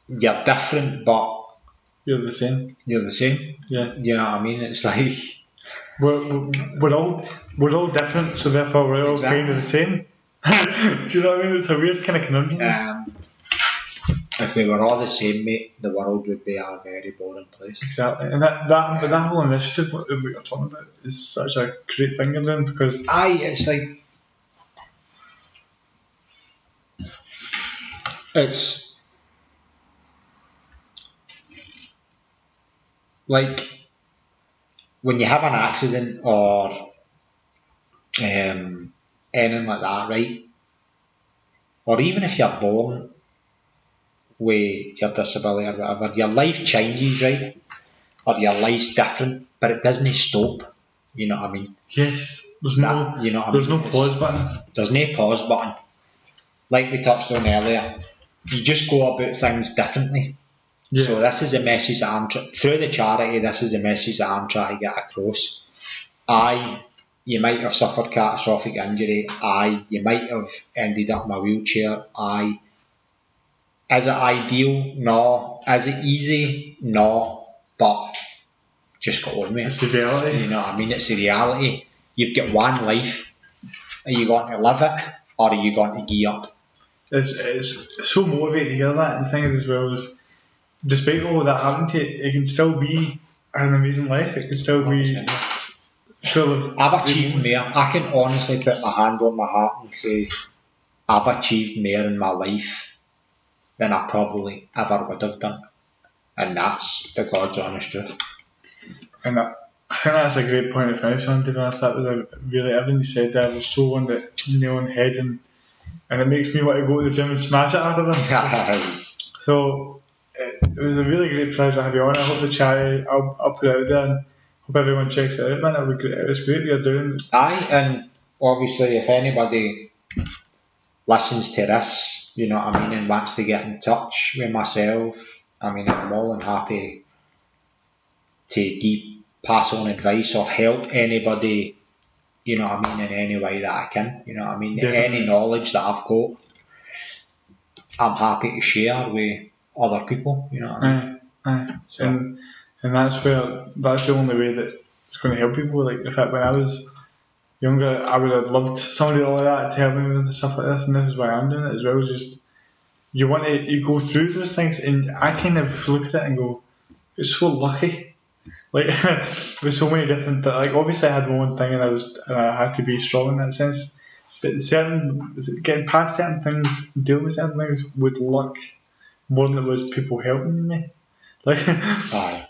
You're different, but you're the same. You're the same. Yeah. You know what I mean? It's like we're all different, so therefore we're all kind of the same. Do you know what I mean? It's a weird kind of conundrum. If we were all the same, mate, the world would be a very boring place. Exactly, and that whole initiative that we are talking about is such a great thing you're doing because it's like when you have an accident or anything like that, right? Or even if you're born with your disability or whatever, your life changes, right? Or your life's different, but it doesn't stop. You know what I mean? Yes. There's no pause button. There's no pause button. Like we touched on earlier, you just go about things differently. Yeah. So this is a message that I'm through the charity. This is a message that I'm trying to get across. You might have suffered catastrophic injury. You might have ended up in a wheelchair. Is it ideal? No. Is it easy? No. But just go on with it. It's the reality. You know what I mean? It's the reality. You've got one life. Are you going to live it or are you going to give up? It's so motivating to hear that and things as well as despite all that happened to you, it can still be an amazing life. It can still be full of. I've achieved more. I can honestly put my hand on my heart and say I've achieved more in my life than I probably ever would have done. And that's the God's honest truth. And I think that's a great point to finish on, to be honest. That was everything you said there was so on the nail on the head, and it makes me want to go to the gym and smash it after this. So it was a really great pleasure to have you on. I hope the charity, I'll put it out there and hope everyone checks it out, man. It was great what you're doing. And obviously if anybody listens to this, you know what I mean, and wants to get in touch with myself, I mean, I'm more than happy to pass on advice or help anybody, you know what I mean, in any way that I can, you know what I mean. Definitely. Any knowledge that I've got, I'm happy to share with other people, you know what I mean. So. And that's the only way that it's going to help people. Like, in fact, when I was younger, I would have loved somebody like that to help me with stuff like this, and this is why I'm doing it as well. Just you go through those things, and I kind of look at it and go, it's so lucky. Like, there's so many different. Like, obviously, I had my own thing, and I had to be strong in that sense. But getting past certain things, dealing with certain things, with luck more than it was people helping me. Like,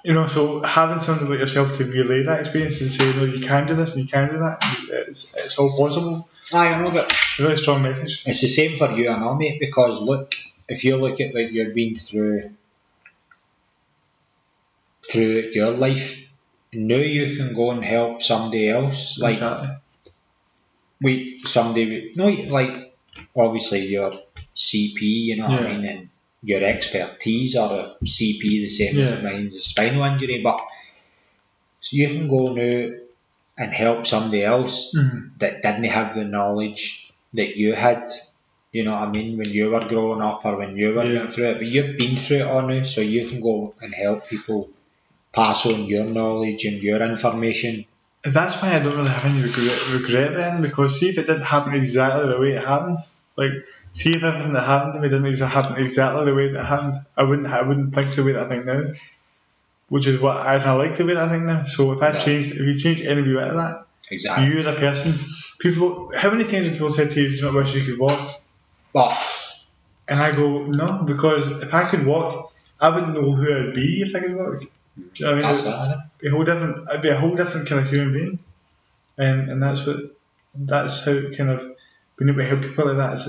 you know, so having somebody like yourself to relay that experience and say, no, you can do this and you can do that, it's all possible. I know, but it's a really strong message. It's the same for you and I, mate, because look, if you look at like you're being through your life, now you can go and help somebody else. Like, exactly. Like, obviously your CP, you know what I mean, and your expertise or a CP the same as mine, is a spinal injury, but so you can go now and help somebody else that didn't have the knowledge that you had, you know what I mean, when you were growing up or when you were going through it, but you've been through it all now, so you can go and help people pass on your knowledge and your information. That's why I don't really have any regret then, because see if it didn't happen exactly the way it happened, like, see if everything that happened to me didn't happen exactly the way that it happened, I wouldn't think the way that I think now, which is what I like the way that I think now. So if you change any bit of that, exactly, you as a person, people, how many times have people said to you, do you not wish you could walk? Well, And I go, no, because if I could walk, I wouldn't know who I'd be if I could walk. Do you know what I mean? I'd be a whole different kind of human being. And that's how it kind of being able to help people like that is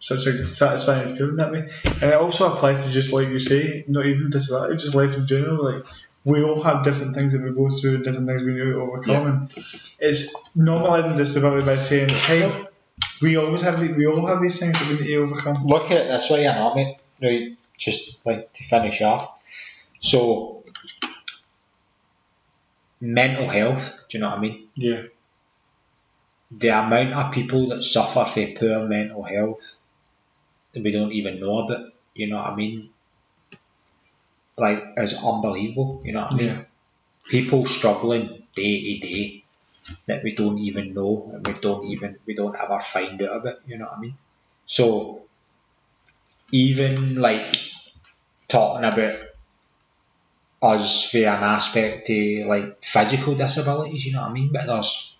such a satisfying feeling that way. And it also applies to, just like you say, not even disability, just life in general. Like, we all have different things that we go through and different things we need to overcome. Yeah. And it's normalising disability by saying, hey, we all have these things that we need to overcome. Look at it this way, and I mean, right, just like to finish off. So, mental health, do you know what I mean? Yeah. The amount of people that suffer from poor mental health that we don't even know about, you know what I mean? Like, is unbelievable, you know what I mean? Yeah. People struggling day to day that we don't even know, and we don't ever find out about, you know what I mean? So, even like talking about us for an aspect to like physical disabilities, you know what I mean? But there's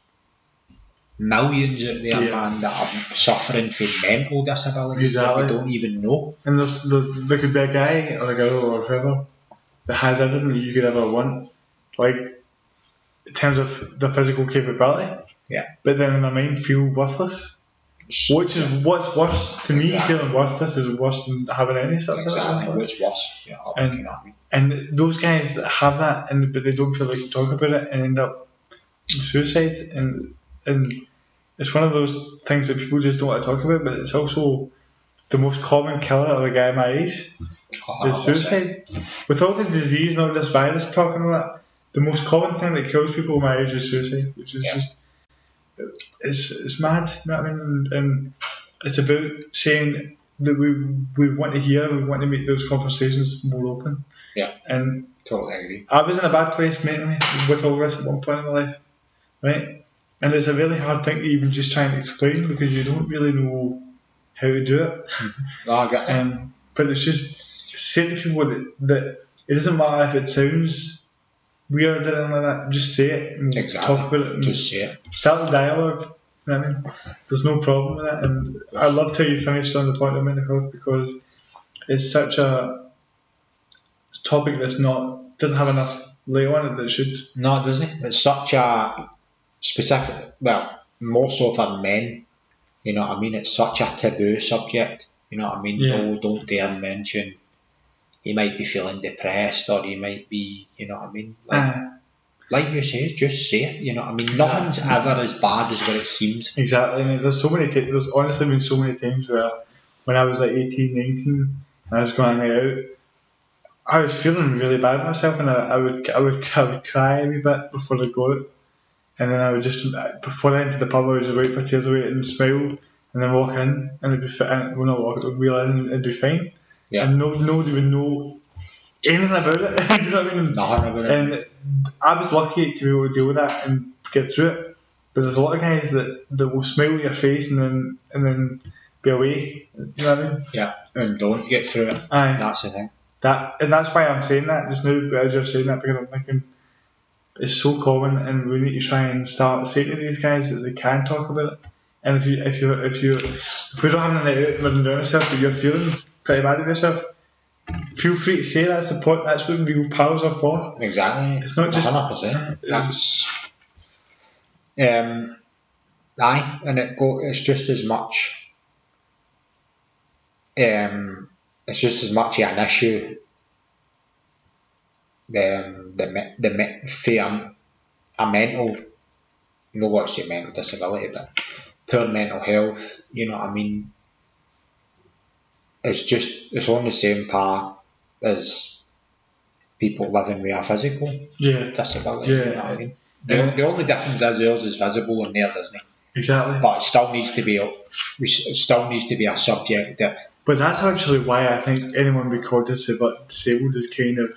millions out there, man, that are suffering from mental disabilities that we don't even know. And there could be a guy or a girl or whoever that has everything that you could ever want, like in terms of the physical capability. Yeah. But then in their mind feel worthless. Which is what's worse to me. Exactly. Feeling worthless is worse than having any sort of exactly. What's worse? Yeah, and, you know what I mean? And those guys that have that, but they don't feel like to talk about it and end up suicide, and it's one of those things that people just don't want to talk about. But it's also the most common killer of a guy my age is suicide. With all the disease and all this virus talking about that, the most common thing that kills people my age is suicide, which is just. It's mad, you know what I mean? And it's about saying that we want to hear, we want to make those conversations more open. Yeah. And totally agree. I was in a bad place mentally with all this at one point in my life, right? And it's a really hard thing to even just try and explain because you don't really know how to do it. No, I get it. But it's just say to people that it doesn't matter if it sounds weird or anything like that, just say it and talk about it. And just say it. Start the dialogue. You know what I mean? There's no problem with that. And I loved how you finished on the point of mental health because it's such a topic that's doesn't have enough lay on it that it should. No, it doesn't. It's such a specific, well, more so for men, you know what I mean? It's such a taboo subject, you know what I mean? Yeah. No, don't dare mention he might be feeling depressed or he might be, you know what I mean? Like you say, just say it, you know what I mean? Exactly. Nothing's ever as bad as what it seems. Exactly. I mean, there's honestly been so many times where when I was like 18, 19, and I was going out, I was feeling really bad myself, and I would cry a wee bit before I go out, and then I would just before I entered the pub, I would just wait for tears away and smile, and then walk in, and it'd be fine. Well, not walk, wheel in, and it'd be fine. Yeah. And nobody would know anything about it. Do you know what I mean? Nothing about it. And I was lucky to be able to deal with that and get through it. But there's a lot of guys that will smile at your face and then be away. Do you know what I mean? Yeah, and don't get through it. Aye. That's the thing. That's why I'm saying that just now, as you're saying that, because I'm thinking it's so common, and we need to try and start saying to these guys that they can talk about it. And if we don't have a night out running down yourself, but you're feeling pretty bad about yourself, feel free to say that's the point. That's what real pals are for. Exactly. It's not just 100%. That's aye, and it's just as much. It's just as much an issue. For a mental, no what's your mental disability, but poor mental health. You know what I mean? It's on the same par as people living with a physical disability. Yeah. You know what I mean? The only difference is yours is visible and theirs isn't. Exactly. But it still needs to be a subject that. But that's actually why I think anyone we call disabled is kind of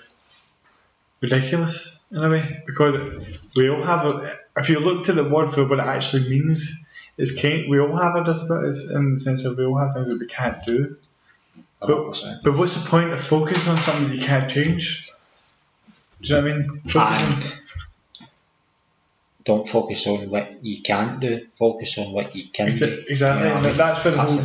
ridiculous in a way, because we all have if you look to the word for what it actually means, we all have our disabilities in the sense that we all have things that we can't do. But what's the point of focusing on something that you can't change? Do you know what I mean? don't focus on what you can't do, focus on what you can do. Exactly, You know what I mean? that's what That's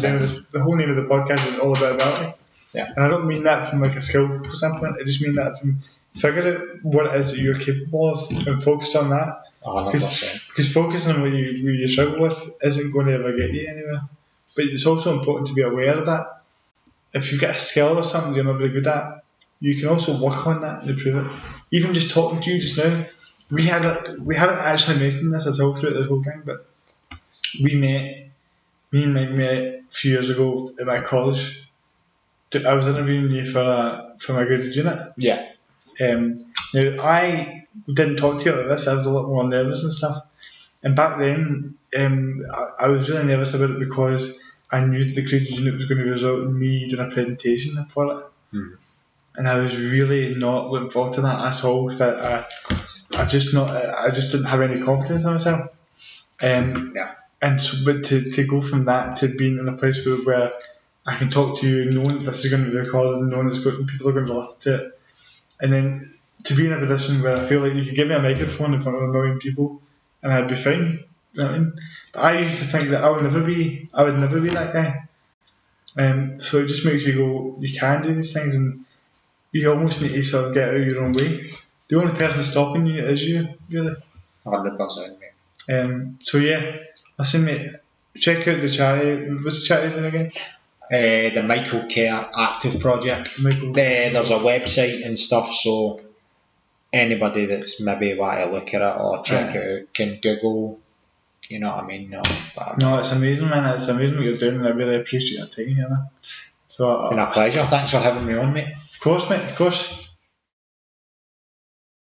the whole name of the podcast is all about ability. Yeah. And I don't mean that from like a skill standpoint, I just mean that from figure out what it is that you're capable of and focus on that. 100%. Because focusing on what you struggle with isn't going to ever get you anywhere. But it's also important to be aware of that. If you've got a skill or something you're not very good at, you can also work on that and improve it. Even just talking to you just now, we haven't actually mentioned this at all throughout this whole thing, but me and Mike met a few years ago at my college. I was interviewing you for my graded unit. Yeah. Now I didn't talk to you like this. I was a lot more nervous and stuff. And back then, I was really nervous about it because I knew that the graded unit was going to result in me doing a presentation for it. And I was really not looking forward to that at all because I just didn't have any confidence in myself. And so, but to go from that to being in a place where I can talk to you, knowing this is going to be recorded, knowing people are going to listen to it, and then to be in a position where I feel like you could give me a microphone in front of 1 million people and I'd be fine. You know what I mean? But I used to think that I would never be that guy. So it just makes you go, you can do these things, and you almost need to sort of get out of your own way. The only person stopping you is you, really. 100%, mate. So yeah, listen, mate, check out the charity. What's the charity's name again? The Michael Kerr Active Project. There's a website and stuff, so anybody that's maybe want to look at it or check it out can Google. You know what I mean? No, it's amazing, man. It's amazing what you're doing, and I really appreciate your time here, man. So, it's been a pleasure. Thanks for having me on, mate. Of course, mate. Of course.